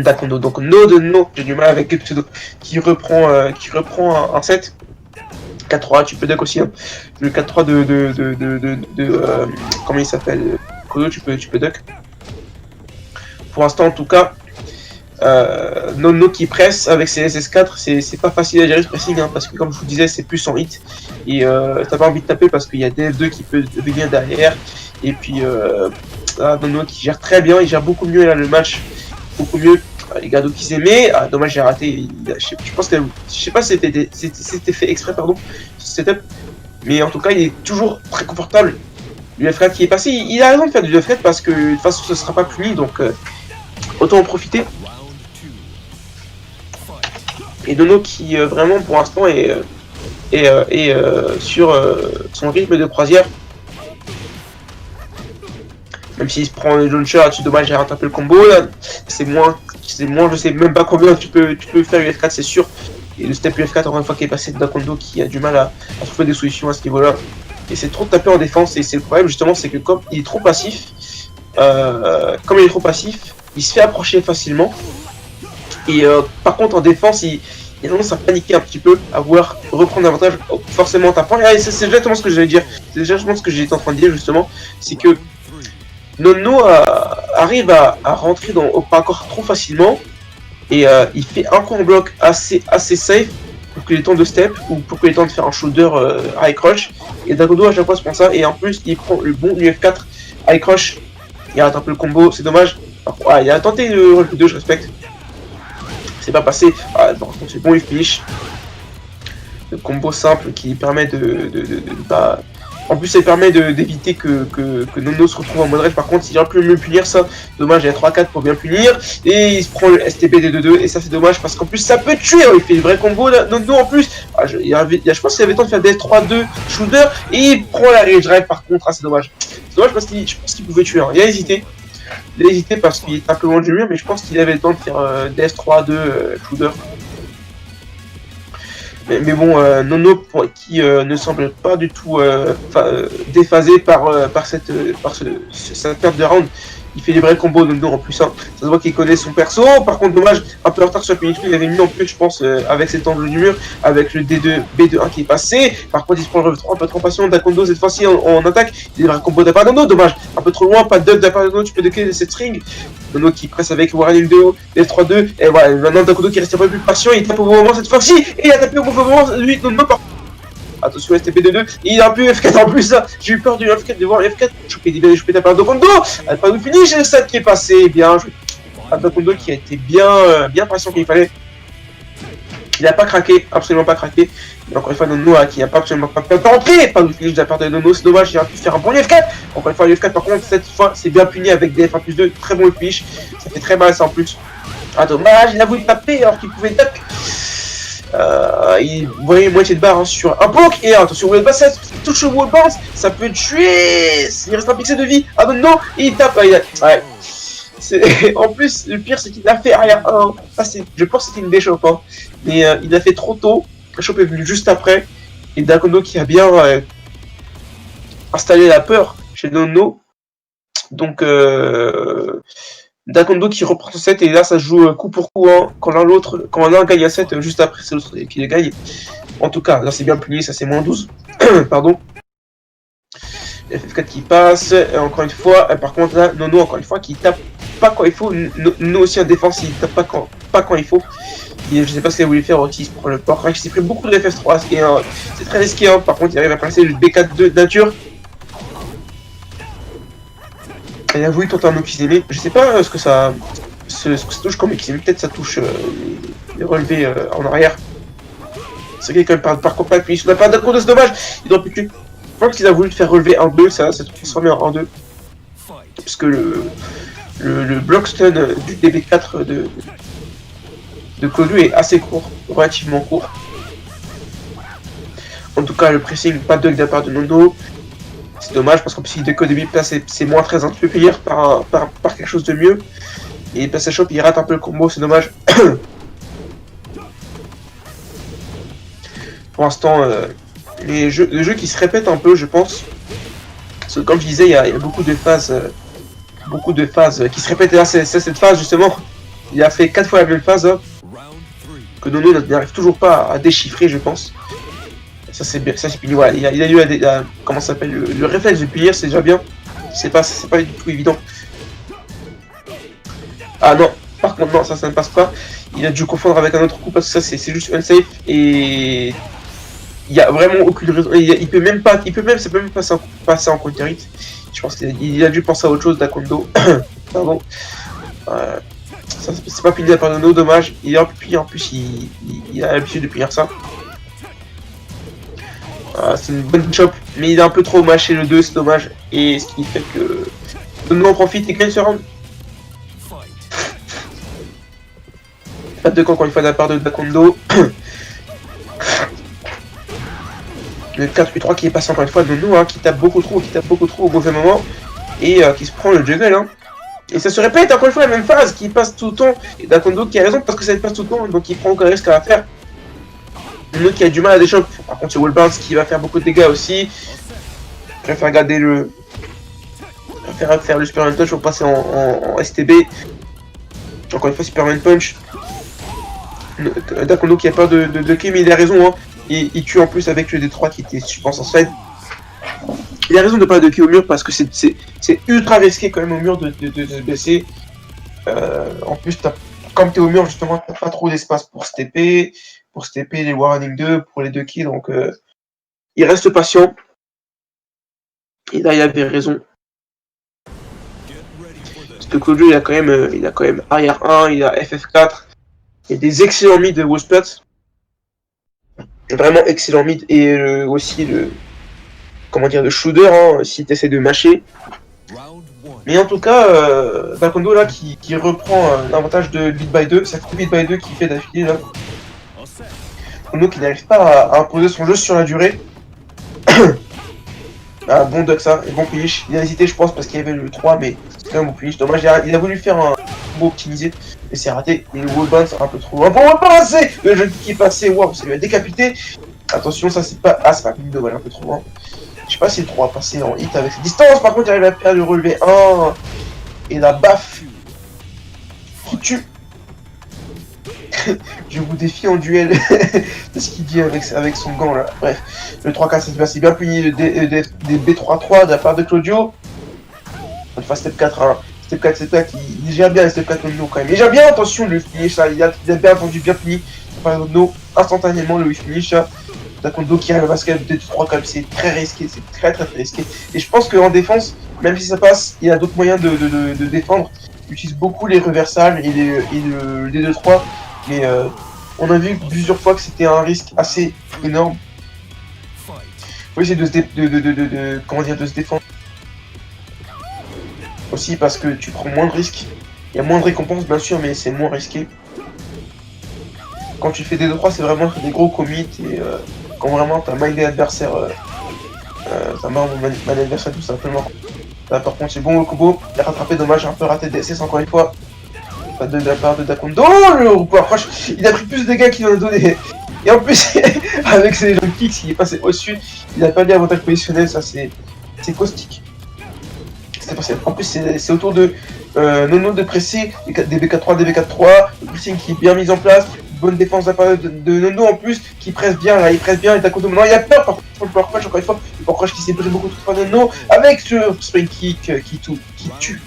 Dakondo, donc No, j'ai du mal avec le pseudo, qui reprend un set. 4-3, tu peux duck aussi. Hein. Le 4-3 comment il s'appelle Kodo, tu peux duck. Pour l'instant, en tout cas, Nono qui presse avec ses SS4, c'est pas facile à gérer ce pressing, hein, parce que comme je vous disais, c'est plus en hit. Et t'as pas envie de taper parce qu'il y a DF2 qui peut venir derrière. Et puis, Nono qui gère très bien, il gère beaucoup mieux là le match. Beaucoup mieux. Les gardos qu'ils aimaient, dommage j'ai raté, je pense que, je sais pas si c'était fait exprès pardon, ce setup, mais en tout cas il est toujours très confortable. Le F4 qui est passé, il a raison de faire du F4 parce que de toute façon ce sera pas puni, donc autant en profiter. Et Nono qui vraiment pour l'instant est sur son rythme de croisière. Même s'il se prend le launcher, c'est dommage, j'ai raté un peu le combo là. C'est moins, je sais même pas combien tu peux faire UF4, c'est sûr. Et le step UF4, encore une fois, qui est passé de Dakondo qui a du mal à trouver des solutions à ce niveau-là. Et c'est trop taper en défense, et c'est le problème justement, c'est que comme il est trop passif, il se fait approcher facilement. Et par contre, en défense, il a tendance à paniquer un petit peu, à vouloir reprendre l'avantage forcément en tapant. Et c'est exactement ce que j'allais dire. C'est exactement ce que j'étais en train de dire justement, c'est que Nono arrive à rentrer au pas encore trop facilement et il fait un coup en bloc assez safe pour qu'il ait le temps de step ou pour qu'il ait le temps de faire un shoulder high crush. Et Dakondo à chaque fois se prend ça et en plus il prend le bon UF4 high crush. Il rate un peu le combo, c'est dommage. Ah, il a tenté le roll 2, je respecte. C'est pas passé. Ah, par contre c'est bon, il finish. Le combo simple qui permet de pas. En plus, ça permet d'éviter que Nono se retrouve en mode rage. Par contre, il aurait pu mieux punir ça. Dommage, il y a 3-4 pour bien punir. Et il se prend le STP des 2-2. Et ça, c'est dommage parce qu'en plus, ça peut tuer. Il fait le vrai combo. Là. Nono, en plus, je pense qu'il avait le temps de faire des 3-2 shooter. Et il prend la rage drive par contre. Ah, c'est dommage. C'est dommage parce que je pense qu'il pouvait tuer. Hein. Il a hésité. Il a hésité parce qu'il est un peu loin du mur, mais je pense qu'il avait le temps de faire DS3, 2, Shooter. Mais bon, Nono, qui ne semble pas du tout déphasé par cette perte de round. Il fait des vrais combos Nono en plus. Hein. Ça se voit qu'il connaît son perso. Par contre, dommage, un peu en retard sur Punition. Il avait mis en plus, je pense, avec cet angle du mur, avec le D2, B2-1 qui est passé. Par contre, il se prend le rev 3, un peu trop patient. Dakondo, cette fois-ci, en attaque. Il y a des vrais combos de la part de Nono. Dommage, un peu trop loin, pas de duck de la part de Nono. Tu peux ducker cette string. Nono qui presse avec Warning 2, F3-2. Et voilà, maintenant Dakondo qui reste un peu plus patient. Il tape au bon moment cette fois-ci. Et il a tapé au bon moment. Lui, Nono, par attention, STP2-2, il a plus F4 en plus là, j'ai eu peur du F4 de voir F4, je peux taper un Dakondo, elle pas nous finish, le 7 qui est passé, bien joué. Un Dakondo qui a été bien patient qu'il fallait. Il n'a pas craqué, absolument pas craqué. Mais encore une fois, Nono qui n'a pas absolument pas tenté, pas de finish de la part de Nono, c'est dommage, il aurait pu faire un bon F4. Encore une fois, le F4 par contre, cette fois, c'est bien puni avec des F1+2, très bon finish, ça fait très mal ça en plus. Ah dommage, il a voulu taper alors qu'il pouvait duck. Vous voyez moitié de barre hein, sur un poke et attention wall bounce, touche au wall bounce, ça peut tuer. Il reste un pixel de vie. Ah non, il tape. Ouais. En plus, le pire c'est qu'il a fait arrière 1. Ah, je pense que c'était une déchoppe, hein. Mais il a fait trop tôt. La chope est venue juste après. Et Dakondo qui a bien installé la peur chez Nono. Donc Dakondo qui reprend son set et là ça se joue coup pour coup hein. Quand l'un gagne un set juste après c'est l'autre qui les gagne. En tout cas là c'est bien puni, ça c'est moins 12. Pardon. FF4 qui passe, et encore une fois, par contre là Nono encore une fois qui tape pas quand il faut. Nono aussi en défense il tape pas quand il faut. Et je sais pas ce qu'il a voulu faire Otis pour le port. Il s'est pris beaucoup de FF3 c'est très risqué hein. Par contre il arrive à placer le B4 de nature. Il a voulu tenter un Okizeme, je sais pas ce que ça touche comme Okizeme, peut-être ça touche les relevés en arrière. C'est vrai quand même par contre puis sur la part d'Akondo, c'est dommage, il doit plus tuer. Je pense qu'il a voulu faire relever 1-2, ça s'est transformé en 1-2. Parce que le block stun du DB4 de Kodu est assez court, relativement court. En tout cas le pressing, pas de duck de la part de Nono. C'est dommage parce qu'en plus il duck au début de place c'est moins très tu peux finir par quelque chose de mieux. Et place à shop il rate un peu le combo, c'est dommage. Pour l'instant le jeu qui se répète un peu je pense. Parce que comme je disais il y a beaucoup de phases qui se répètent et là c'est cette phase justement. Il a fait 4 fois la même phase hein, que Nono n'arrive toujours pas à déchiffrer je pense. Ça c'est bien, ça c'est puni, voilà, il a eu comment ça s'appelle, le réflexe de punir, c'est déjà bien. C'est pas du tout évident. Ah non, par contre non, ça ne passe pas. Il a dû confondre avec un autre coup parce que ça c'est juste unsafe et il y a vraiment aucune raison. Il peut même passer en counter hit. Je pense qu'il a dû penser à autre chose d'Akondo. Pardon. Ça c'est pas puni à part de Nono, dommage. Il a pu punir, en plus il a l'habitude de punir ça. C'est une bonne chop, mais il a un peu trop mâché le 2, c'est dommage. Et ce qui fait que Nono en profite et gagne ce round. Pas de camp encore une fois de la part de Dakondo. Le 4-8-3 qui est passé encore une fois de Nono, hein, qui tape beaucoup trop au mauvais moment. Et qui se prend le juggle. Hein. Et ça se répète encore une fois la même phase, qui passe tout le temps. Et Dakondo qui a raison parce que ça passe tout le temps, donc il prend aucun risque à la faire. Nono qui a du mal à déchoper. Par contre, c'est Wall Bounce qui va faire beaucoup de dégâts aussi. Je vais faire garder le. Je vais faire le Superman Punch pour passer en STB. Encore une fois, Superman Punch. Dakondo qui a peur de kill, mais il a raison. Hein. Il tue en plus avec le D3 qui était, je pense, en slide. Il a raison de pas de kill au mur parce que c'est ultra risqué quand même au mur de se blesser. En plus, comme tu es au mur, justement, tu n'as pas trop d'espace pour stepper. Pour stepper les Warning 2, pour les 2 kills, donc il reste patient. Et là, il avait raison. Parce que Koju, il a quand même arrière 1, il a FF4, il y a des excellents mid de Wolfsplat. Vraiment excellent mid, et aussi le shooter, hein, si tu essaies de mâcher. Mais en tout cas, Dakondo là qui reprend l'avantage de bit by 2, ça fait bit by 2 qui fait d'affilée là. Nono qui n'arrive pas à imposer son jeu sur la durée. Ah, bon duck ça, et bon punish. Il a hésité, je pense, parce qu'il y avait le 3, mais c'est quand même bon punish. Dommage, il a voulu faire un combo optimisé, mais c'est raté. Et le wall bounce un peu trop loin. Bon, on va pas passer. Le jeune qui est passé, waouh, ça lui a décapité. Attention, ça c'est pas. Ah, c'est pas une dommage, un peu trop loin. Je sais pas si le 3 a passé en hit avec cette distance. Par contre, il arrive à faire le relevé 1. Et la baffe qui tue. Je vous défie en duel. C'est ce qu'il dit avec son gant là. Bref, le 3K ça se passe bien puni des B3-3 de la part de Claudio. Enfin, step 4, hein. Step 4, step 4, il gère bien les step 4 no quand même. Il gère bien, attention, le finish ça, il a bien entendu, bien fini. Par no, instantanément le finish ça. Dakondo qui arrive à se de 3 comme c'est très risqué, c'est très risqué. Et je pense qu'en défense, même si ça passe, il y a d'autres moyens de défendre. Il utilise beaucoup les reversals et le D2-3. Mais on a vu plusieurs fois que c'était un risque assez énorme. Faut essayer de se défendre. Aussi parce que tu prends moins de risques. Il y a moins de récompenses bien sûr, mais c'est moins risqué. Quand tu fais des 2-3, c'est vraiment des gros commits et quand vraiment t'as mindé l'adversaire, t'as marre de l'adversaire tout simplement. Là par contre c'est bon le combo, il a rattrapé, dommage, un peu raté DSS encore une fois. Pas de la part de Dakondo, le repos approche, il a pris plus de dégâts qu'il en a donné. Et en plus, avec ses jump kicks, il est passé au-dessus, il a pas dit avantage positionnel, ça c'est caustique. En plus, c'est autour de Nono de presser, des BK3, des BK3, le pressing qui est bien mis en place, bonne défense de la part de Nono en plus, qui presse bien, là, il presse bien, et Dakondo maintenant il a peur, par contre, le power crush encore une fois, le power crush qui s'est pris beaucoup trop par Nono, avec ce spring kick qui tue.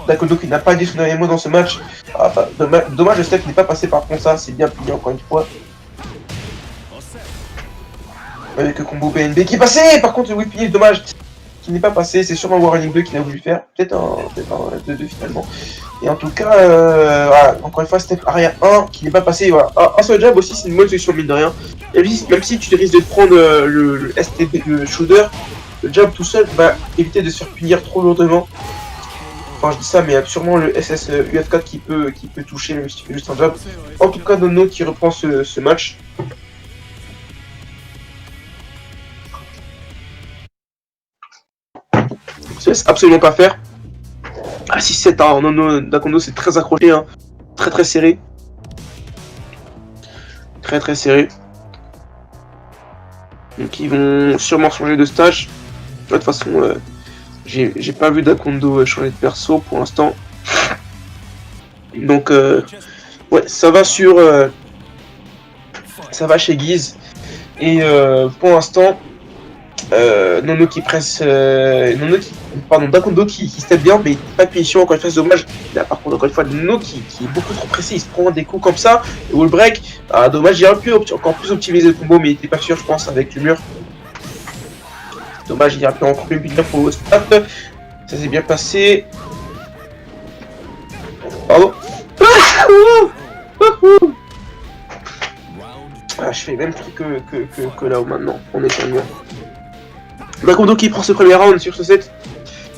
Dakondo qui n'a pas dit son dernier mot dans ce match. Ah, bah, dommage, le step n'est pas passé par contre, ça, c'est bien puni encore une fois. Avec le combo BNB qui est passé, par contre le whip finish, dommage, qui n'est pas passé, c'est sûrement Warning 2 qu'il a voulu faire, peut-être un 2-2 finalement. Et en tout cas, voilà, encore une fois, step arrière 1 qui n'est pas passé, voilà. Un seul jab aussi, c'est une bonne solution mine de rien. Même si tu risques de prendre le STB, le shoulder, le jab tout seul va éviter de se faire punir trop lourdement. Enfin, je dis ça, mais sûrement le SS UF4 qui peut toucher, même si tu fais juste un jab. En tout cas, Nono qui reprend ce match. Se laisse absolument pas faire. Ah, 6-7, hein, Nono Dakondo c'est très accroché, hein. Très serré. Très serré. Donc ils vont sûrement changer de stage. De toute façon, j'ai pas vu Dakondo changer de perso pour l'instant. Donc ouais, ça va sur ça va chez Guise. Et pour l'instant, Nono qui presse, Dakondo qui step bien, mais pas de punition, encore une fois, c'est dommage. Là, par contre, encore une fois, Nono qui est beaucoup trop pressé, il se prend des coups comme ça, et wall break, dommage, il aurait pu encore plus optimiser le combo, mais il était pas sûr, je pense, avec le mur. Dommage, il aurait pu encore plus punir pour le start. Ça s'est bien passé. Pardon. Je fais le même truc que là où maintenant, on est sur le mur. Dakondo qui prend ce premier round sur ce set.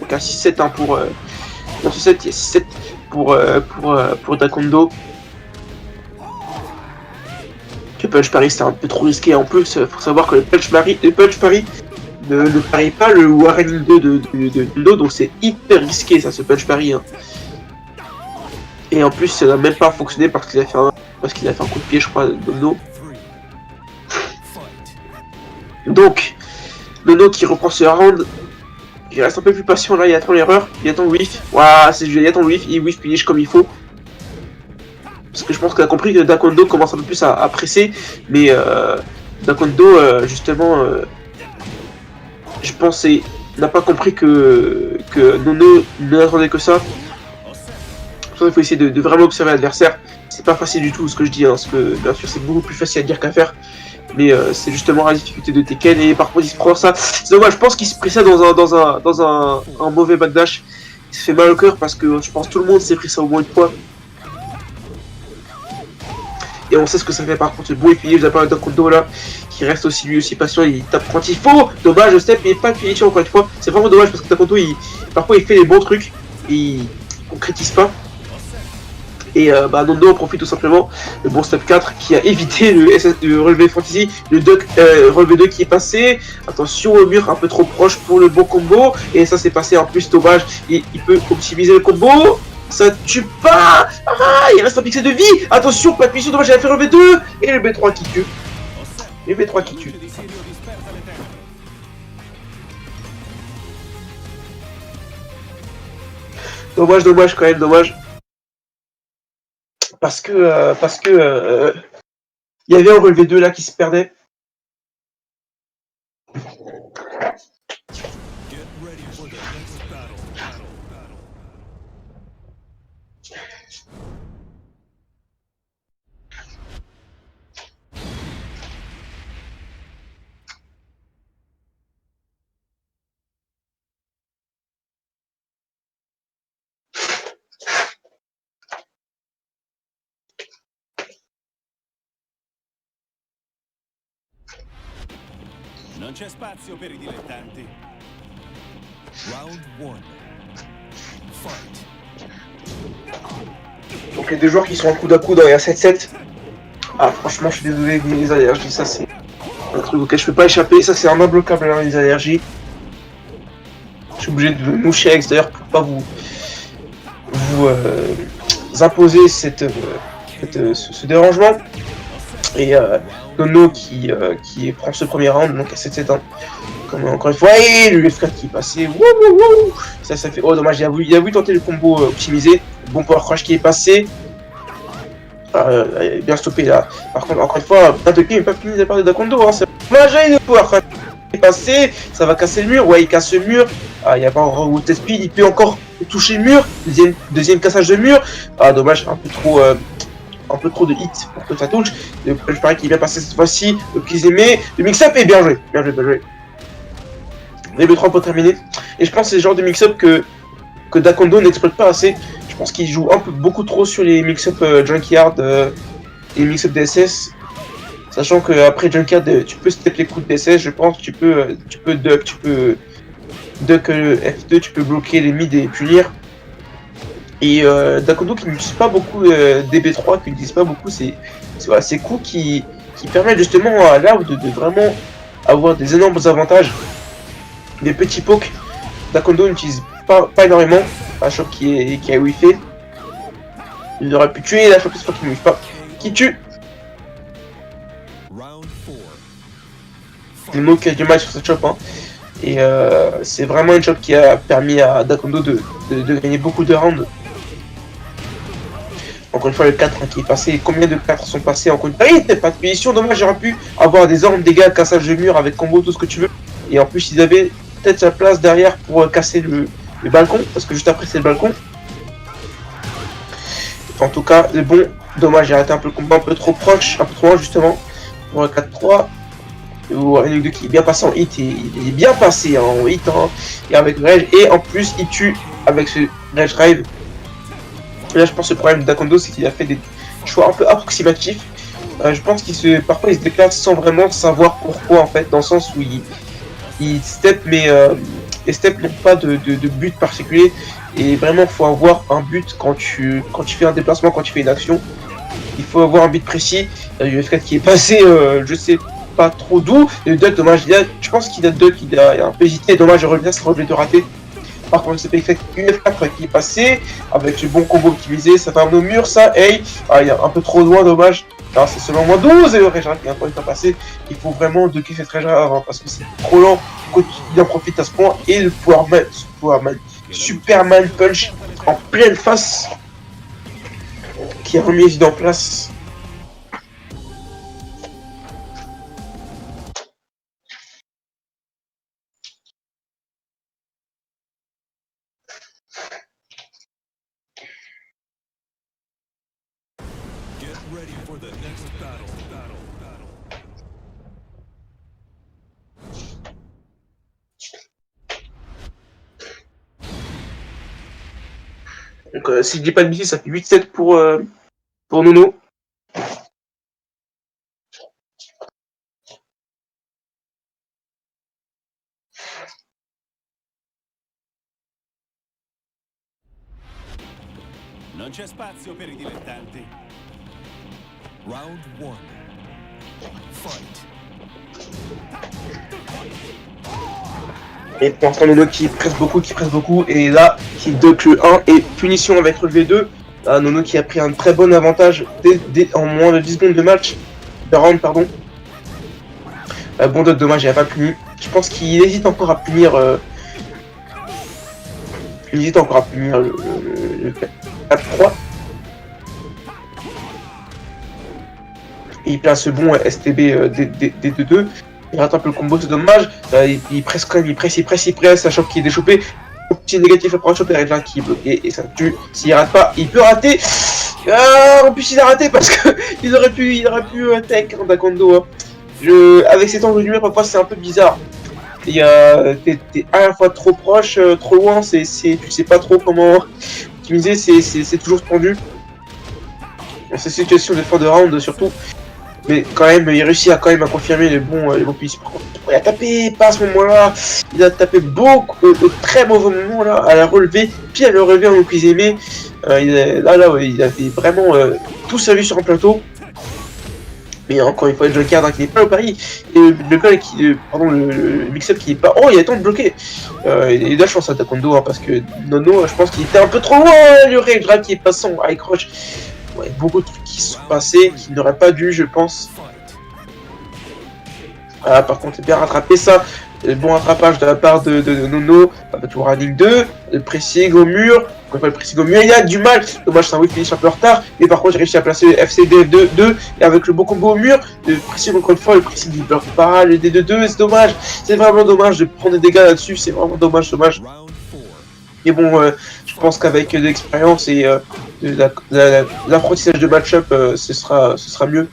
Donc un 6-7 hein, pour... dans ce set, il y a 6-7 pour Dakondo. Le punch parry c'est un peu trop risqué. En plus, faut savoir que le punch parry ne parie pas le Warning 2 de Nono, donc c'est hyper risqué ça, ce punch parry. Hein. Et en plus, ça n'a même pas fonctionné parce qu'il a fait un coup de pied, je crois, de Nono. Donc, Nono qui reprend ce round, il reste un peu plus patient là, il attend l'erreur, il attend le whiff, voilà, il attend le whiff, il whiff finish comme il faut. Parce que je pense qu'il a compris que Dakondo commence un peu plus à presser, mais Dakondo justement, je pense n'a pas compris que Nono n'attendait que ça. Il faut essayer de vraiment observer l'adversaire, c'est pas facile du tout ce que je dis, hein, parce que bien sûr c'est beaucoup plus facile à dire qu'à faire. Mais c'est justement la difficulté de Tekken et par contre il se prend ça. C'est dommage, je pense qu'il se prit ça dans un mauvais backdash. Il se fait mal au cœur parce que je pense que tout le monde s'est pris ça au moins une fois. Et on sait ce que ça fait par contre, le bon équilibre de la part de Dakondo là, qui reste aussi lui aussi patient, il tape quand il faut. Dommage, le step, il n'est pas de finition encore une fois. C'est vraiment dommage parce que Dakondo parfois il fait les bons trucs, et il concrétise pas. Et Nondo en profite tout simplement, le bon step 4 qui a évité le relevé fantasy, le duck, relevé 2 qui est passé. Attention au mur un peu trop proche pour le bon combo. Et ça c'est passé en plus dommage. Et il peut optimiser le combo. Ça tue pas. Ah, il reste un pixel de vie. Attention, pas de mission, dommage, il a fait relevé 2. Et le B3 qui tue. Et le B3 qui tue. Dommage, dommage quand même, dommage. Parce que il y avait un relevé 2 là qui se perdait. Non c'è spazio per I dilettanti. Round 1. Fight. Donc les deux joueurs qui sont en coude à coude dans les 7-7. Ah franchement je suis désolé, les allergies, ça c'est un truc auquel je peux pas échapper, ça c'est un imbloquable hein, les allergies. Je suis obligé de me moucher à l'extérieur pour pas vous imposer ce dérangement. Et Nono qui prend ce premier round, donc à 7-7 hein. Comme encore une fois, et le F4 qui est passé, wouh. Ça fait, oh dommage, il a voulu tenter le combo optimisé, bon power crush qui est passé, bien stoppé là. Par contre, encore une fois, pas de pied, mais pas fini de la part de Dakondo, hein. C'est dommage, le power crush qui est passé, ça va casser le mur, ouais, il casse le mur, il n'y a pas encore Wood Speed, il peut encore toucher le mur, deuxième cassage de mur, dommage, un peu trop de hits pour que ça touche. Le punch pareil qui est bien passé cette fois-ci, le Kizeme, le mix-up est bien joué, bien joué. Les B3 pour terminer. Et je pense que c'est le genre de mix-up que Dakondo n'exploite pas assez. Je pense qu'il joue beaucoup trop sur les mix-up Junkyard et les mix-up DSS. Sachant qu'après Junkyard, tu peux step les coups de DSS, je pense. Tu peux duck F2, tu peux bloquer les mid et punir. Et Dakondo qui n'utilise pas beaucoup DB3, qui n'utilise pas beaucoup ces coups qui permettent justement à Loud de vraiment avoir des énormes avantages. Des petits pokes, Dakondo n'utilise pas énormément. La choc qui a whiffé. Il aurait pu tuer la choc cette fois qui ne whiff pas. Qui tue. Demo qui a du mal sur cette chop. Hein. Et c'est vraiment une chop qui a permis à Dakondo de gagner beaucoup de rounds. Encore une fois, le 4 hein, qui est passé. Combien de 4 sont passés encore une fois? Il n'était pas de position. Dommage, j'aurais pu avoir des armes, dégâts, cassage de mur avec combo, tout ce que tu veux. Et en plus, ils avaient peut-être sa place derrière pour casser le balcon, parce que juste après c'est le balcon. En tout cas, le bon, dommage, j'ai arrêté un peu le combat un peu trop proche, un peu trop loin justement, pour un 4-3. Ou un 2 qui est bien passé en hit, et il est bien passé hein, en hit, hein, et avec Rage, et en plus il tue avec ce Rage Drive. Et là je pense que le problème de Dakondo c'est qu'il a fait des choix un peu approximatifs. Je pense parfois il se déclare sans vraiment savoir pourquoi en fait, dans le sens où il step, mais les steps n'ont pas de but particulier. Et vraiment, il faut avoir un but quand tu fais un déplacement, quand tu fais une action. Il faut avoir un but précis. Il y a UF4 qui est passé, je sais pas trop d'où. Et le duck, dommage, je pense qu'il a duck, il a un peu hésité. Dommage, je reviens, c'est relevé de raté. Par contre, c'est UF4 qui est passé avec le bon combo optimisé. Ça fait un mur, ça. Hey, il est un peu trop loin, dommage. C'est seulement moins 12 et le Régera qui est encore une fois passé. Il faut vraiment ducker cette Régera avant parce que c'est trop lent. Il en profite à ce point. Et le Powerman, Superman Punch en pleine face qui a remis les idées en place. Donc si je dis pas de bêtises, ça fait 8-7 pour Nono. Non c'è spazio per i dilettanti. Round 1. Fight. Et pour l'instant, Nono qui presse beaucoup, et là, qui duck le 1 et punition avec relevé 2. Là, Nono qui a pris un très bon avantage en moins de 10 secondes de match, de round, pardon. Bon duck, dommage, il n'a pas puni. Je pense qu'il hésite encore à punir. Il hésite encore à punir le 4-3. Et il place ce bon STB D2-2. Il rate un peu le combo, c'est dommage. Il presse quand même, il presse. Ça chope qui est déchopé. Petit négatif après un choper avec l'un qui est bloqué et ça tue. S'il rate pas, il peut rater. En plus, il a raté parce que il aurait pu tech en taekwondo. Avec ces temps de lumière, parfois c'est un peu bizarre. T'es à la fois trop proche, trop loin. Tu sais pas trop comment optimiser. C'est toujours tendu. Dans ces situations de fin de round surtout. Mais quand même, il réussit à confirmer les bons puissances. Il a tapé pas à ce moment-là. Il a tapé beaucoup au très mauvais moment là, à la relever, puis à le relever en prise aimée. Il avait vraiment tout servi sur un plateau. Mais encore une fois, le Joker qui n'est pas au pari. Et le mix-up qui n'est pas. Oh, il a temps de bloquer. Il a de la chance à Taekwondo parce que Nono, je pense qu'il était un peu trop loin. Le Rage qui est passant high crush. Ouais, beaucoup de trucs qui sont passés, qui n'auraient pas dû, je pense. Ah, par contre, c'est bien rattrapé ça. Bon rattrapage de la part de Nono. Toujours running 2. Le pressing au mur. Quand le pressing au mur, il y a du mal. Dommage, c'est un finish un peu en retard. Mais par contre, j'ai réussi à placer le FCD 2 et avec le beau combo au mur. Le pressing encore une fois, le pressing il bloque pas. Le D2-2, c'est dommage. C'est vraiment dommage de prendre des dégâts là-dessus. C'est vraiment dommage. Mais bon, je pense qu'avec de l'expérience et l'apprentissage de match-up, ce sera mieux.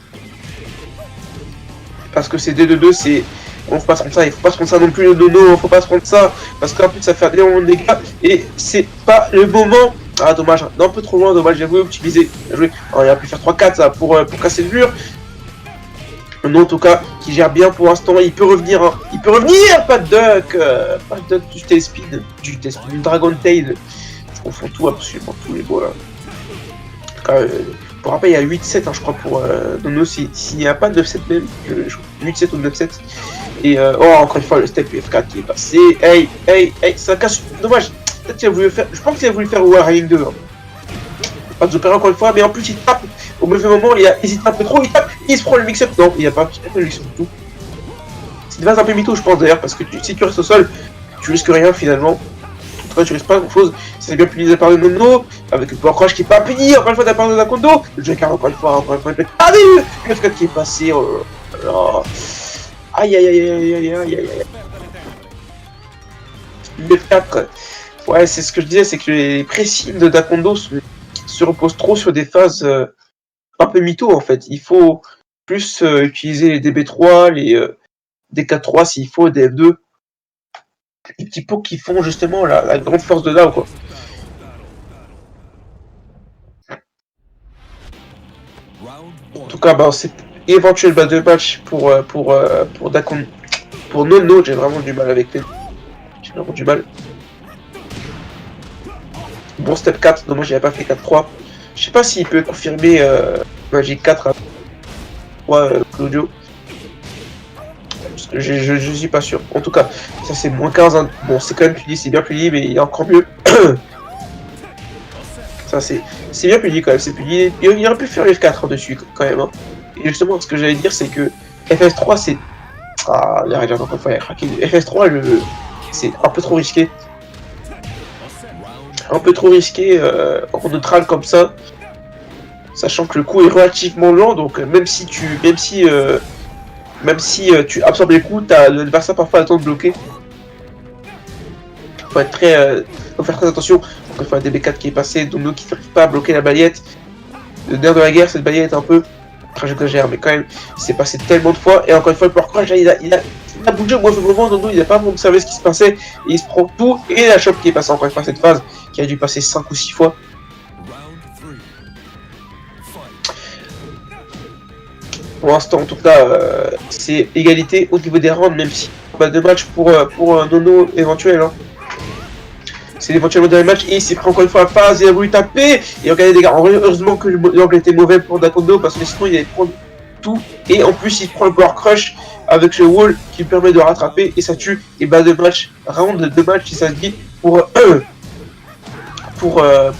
Parce que ces D2-2, c'est. On faut pas se prendre ça, il faut pas se prendre ça non plus le Nono, faut pas se prendre ça. Parce qu'en plus, ça fait énormément de dégâts et c'est pas le moment. Ah, dommage, un peu trop loin, dommage, j'ai voulu optimiser. Bien joué. Alors, il a pu faire 3-4 ça pour casser le mur. Non, en tout cas, qui gère bien pour l'instant, il peut revenir, hein. Il peut revenir. Pas de duck, du T-Spin, du Dragon Tail. Je confonds tout, absolument tous les mots là. Pour rappel, il y a 8-7, hein, je crois, pour Nono, s'il n'y a pas de 9-7 même, 8-7 ou 9-7. Et encore une fois, le step UF4 qui est passé. Hey, ça casse. Dommage. Peut-être qu'il a voulu faire. Je pense qu'il a voulu faire Warring 2. Hein. Pas de opéra encore une fois, mais en plus, il tape. Au mauvais moment, il hésite un peu trop, il tape, il se prend le mix-up. Non, il n'y a pas le mix-up du tout. C'est une base un peu mytho, je pense d'ailleurs, parce que si tu restes au sol, tu risques rien finalement. En tout cas, tu risques pas grand chose. C'est bien puni de la part de Nono, avec le power crush qui est pas puni, encore une fois de la part de Taekwondo. Le Joker, encore une fois. Ah, mais le F4 qui est passé. Oh là là. Aïe. Le F4. Ouais, c'est ce que je disais, c'est que les pressings de Taekwondo se reposent trop sur des phases un peu mytho en fait. Il faut plus utiliser les DB3, les DK3 s'il faut, des F2. Les petits pots qui font justement la grande force de là quoi. En tout cas, c'est éventuel battle match pour Taekwondo. Pour Nono, j'ai vraiment du mal avec les. J'ai vraiment du mal. Bon step 4, non moi j'avais pas fait 4-3. Je sais pas s'il peut confirmer Magic 4 à 3 Claudio. Je suis pas sûr. En tout cas, ça c'est moins 15. Hein. Bon, c'est quand même puni, c'est bien puni, mais il est encore mieux. Ça c'est bien puni quand même, c'est puni. Il aurait pu faire F4 dessus quand même. Hein. Et justement, ce que j'allais dire, c'est que FS3 c'est. Ah, il a encore une fois, il a craqué. FS3, c'est un peu trop risqué. Un peu trop risqué en neutral comme ça. Sachant que le coup est relativement lent, donc même si tu absorbes les coups, t'as l'adversaire parfois le temps de bloquer. Faut faire très attention. Encore une fois, DB4 qui est passé, Dono qui n'arrive pas à bloquer la balayette. Le nerf de la guerre, cette balayette un peu. J'exagère, mais quand même, c'est passé tellement de fois. Et encore une fois, le power crush, il a bougé au mauvais moment. Dono, il n'a pas observé ce qui se passait. Et il se prend tout. Et la chope qui est passée encore une fois cette phase, qui a dû passer 5 ou 6 fois. Pour l'instant, en tout cas, c'est égalité au niveau des rounds, même si pas de match pour Nono éventuel. Hein. c'est éventuellement dans le match et il s'est pris encore une fois la phase, il a voulu taper et regardez les gars, heureusement que l'angle était mauvais pour Dakondo parce que sinon il allait prendre tout et en plus il prend le power crush avec le wall qui permet de rattraper et ça tue et bas de match, round de match si ça se dit pour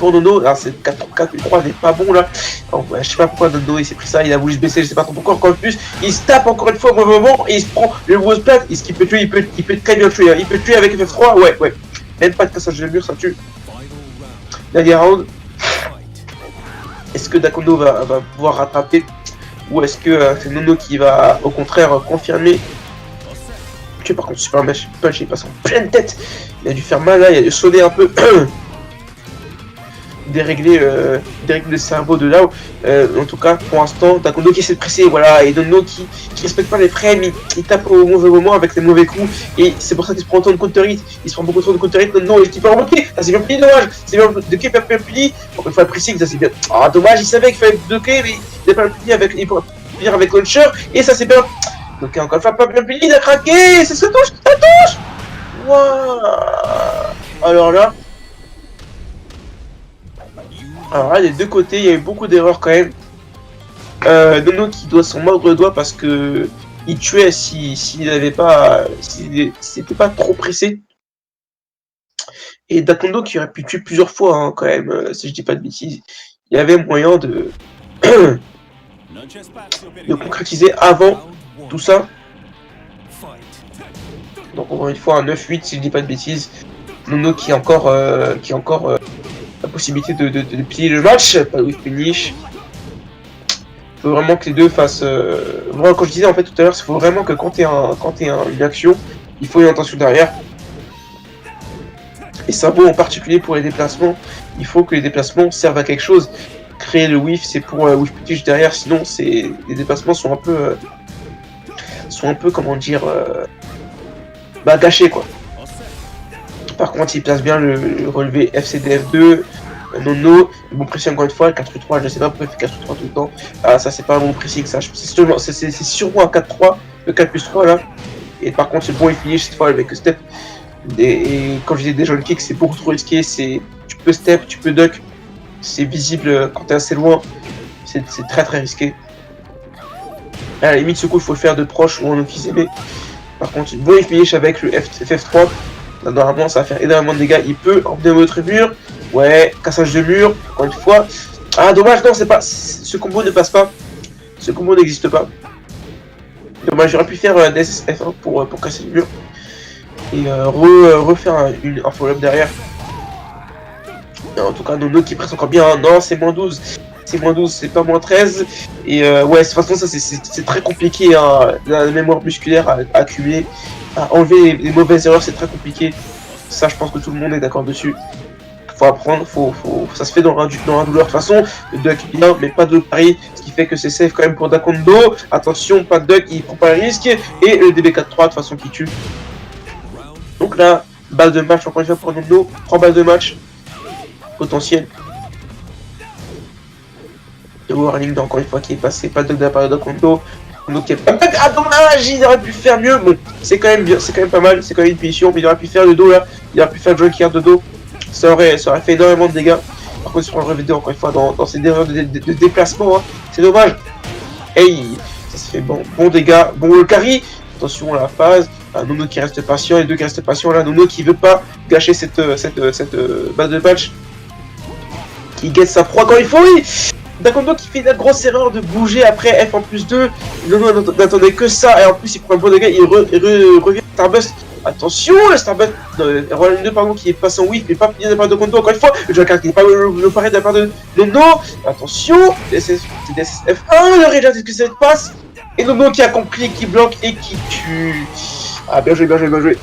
Nono. Alors c'est 4-3 n'est pas bon là. Bon, ouais, je sais pas pourquoi Nono il s'est pris ça, il a voulu se baisser, je sais pas trop pourquoi encore plus. Il se tape encore une fois au mauvais moment et il se prend le gros plat. Est-ce qu'il peut tuer, il peut très bien tuer. Hein. Il peut tuer avec FF3, ouais. Même pas de cassage de mur, ça tue. Dernier round. Est-ce que Dakondo va pouvoir rattraper ou est-ce que c'est Nono qui va au contraire confirmer? Tu par contre super match, punch il passe en pleine tête. Il a dû faire mal là, il a dû sonner un peu. Dérégler le cerveau de là. En tout cas, pour l'instant, Dakondo qui essaie de presser, voilà, et Nono qui respecte pas les frames, il tape au mauvais moment avec les mauvais coups, et c'est pour ça qu'il se prend autant de counter-hit, il se prend beaucoup trop de counter-hit, non, il peut remonter, ça c'est bien puni, dommage, c'est bien, de K bien puni, encore une fois, pressing, ça c'est bien, ah dommage, il savait qu'il fallait 2K, mais il n'a pas puni avec, il peut finir avec Launcher, et ça c'est bien, donc encore une fois, pas bien puni, il a craqué, c'est ça touche, Wouah. Alors là, des deux côtés, il y a eu beaucoup d'erreurs quand même. Nono qui doit s'en mordre le doigt parce que il tuait s'il n'avait pas, s'il n'était pas trop pressé. Et Dakondo qui aurait pu tuer plusieurs fois hein, quand même, si je dis pas de bêtises. Il y avait moyen de concrétiser avant tout ça. Donc encore une fois un 9-8 si je dis pas de bêtises. Nono qui a encore la possibilité de plier le match, pas de finish. Il faut vraiment que les deux fassent. Vraiment, quand je disais en fait tout à l'heure, il faut vraiment que quand t'es une action, il faut une intention derrière. Et ça vaut en particulier pour les déplacements. Il faut que les déplacements servent à quelque chose. Créer le whiff, c'est pour whiff pitch derrière, sinon les déplacements sont un peu comment dire, gâchés quoi. Par contre, il place bien le relevé FCDF2. Nono, bon pressing encore une fois, 4-3, je sais pas pourquoi il fait 4-3 tout le temps. Ah, ça c'est pas un bon pressing, ça c'est sûrement un 4-3, le 4+3 là. Et par contre, c'est bon, il finit cette fois avec le step. Et comme je disais déjà, le kick c'est beaucoup trop risqué, tu peux step, tu peux duck, c'est visible quand t'es assez loin, c'est très très risqué. À la limite, ce coup il faut le faire de proche ou en optimisé. Par contre, bon, il finish avec le FF3. Là, normalement, ça va faire énormément de dégâts. Il peut emmener votre mur. Ouais, cassage de mur, encore une fois. Ah, dommage, non, c'est pas. Ce combo ne passe pas. Ce combo n'existe pas. Dommage, j'aurais pu faire un SSF1 pour casser le mur. Et refaire un follow-up derrière. Et en tout cas, Nono qui presse encore bien. Non, c'est moins 12. C'est moins 12, c'est pas moins 13. Et ouais, de toute façon, ça c'est très compliqué. Hein, la mémoire musculaire à accumuler. À enlever les mauvaises erreurs, c'est très compliqué. Ça, je pense que tout le monde est d'accord dessus. Faut apprendre, ça se fait dans la douleur. De toute façon, le duck bien, mais pas de pari, ce qui fait que c'est safe quand même pour Dakondo. Attention, pas de duck, il prend pas le risque. Et le DB4-3, de toute façon, qui tue. Donc là, balle de match, encore une fois pour Nono. 3 balles de match potentiel. Le warning, encore une fois, qui est passé. Pas de duck de la part de Dakondo. Donc, ah dommage, il aurait pu faire mieux. Bon, c'est quand même bien, c'est quand même pas mal, c'est quand même une punition, mais il aurait pu faire le dos là, il aurait pu faire le joker de dos, ça aurait fait énormément de dégâts. Par contre, il se prend le revêt encore une fois dans ces erreurs de déplacement, hein. C'est dommage. Hey, ça se fait bon dégâts, bon le carry. Attention à la phase, Nono qui reste patient, les deux qui restent patients là, Nono qui veut pas gâcher cette base de match, qui guette sa proie quand il faut. Oui. Dakondo qui fait la grosse erreur de bouger après F en plus 2. Nono n'attendait que ça et en plus il prend un bon dégât, il revient Starburst. Attention, le Starburst Roland 2 pardon qui est passé en whiff mais pas fini de la part de Dakondo encore une fois. Le Joker qui n'est pas le pareil de la part de Nono. Attention, c'est DSF1, le Rage est-ce que ça passe. Et Nono qui a compris, qui bloque et qui tue. Ah bien joué, bien joué, bien joué.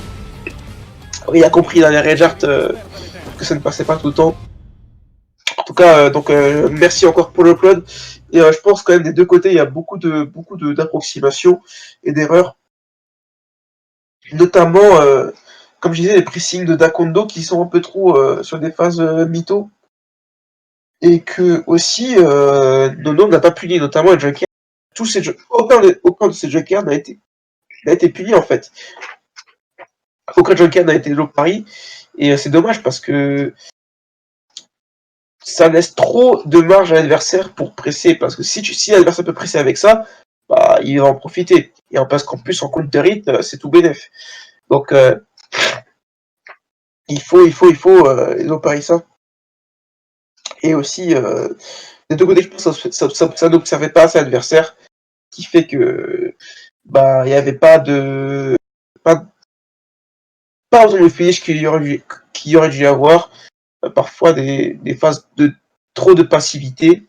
Oui, il a compris dans les Rage que ça ne passait pas tout le temps. En tout cas, merci encore pour l'upload. Et je pense quand même des deux côtés, il y a beaucoup d'approximations et d'erreurs. Notamment, comme je disais, les pressings de Dakondo qui sont un peu trop sur des phases mytho. Et que aussi, Nono n'a pas puni, notamment les Jokers. Aucun de ces Jokers n'a été puni en fait. aucun joker n'a été low pari, et c'est dommage parce que ça laisse trop de marge à l'adversaire pour presser, parce que si l'adversaire peut presser avec ça, bah, il va en profiter. Et parce qu'en plus, en counter hit, c'est tout bénef. Donc, il faut low pari ça. Et aussi, des deux côtés, je pense que ça n'observait pas assez l'adversaire, qui fait que, bah, il n'y avait pas autant de finish qu'il y aurait dû y avoir. Parfois des phases de trop de passivité,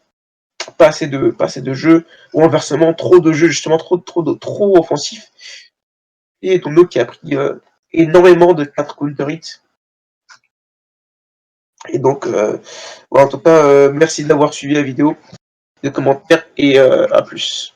pas assez de jeu, ou inversement trop de jeu, justement trop offensif. Et Tondo qui a pris énormément de 4 counter hits. Et donc, voilà, en tout cas, merci d'avoir suivi la vidéo, de commentaires, et à plus.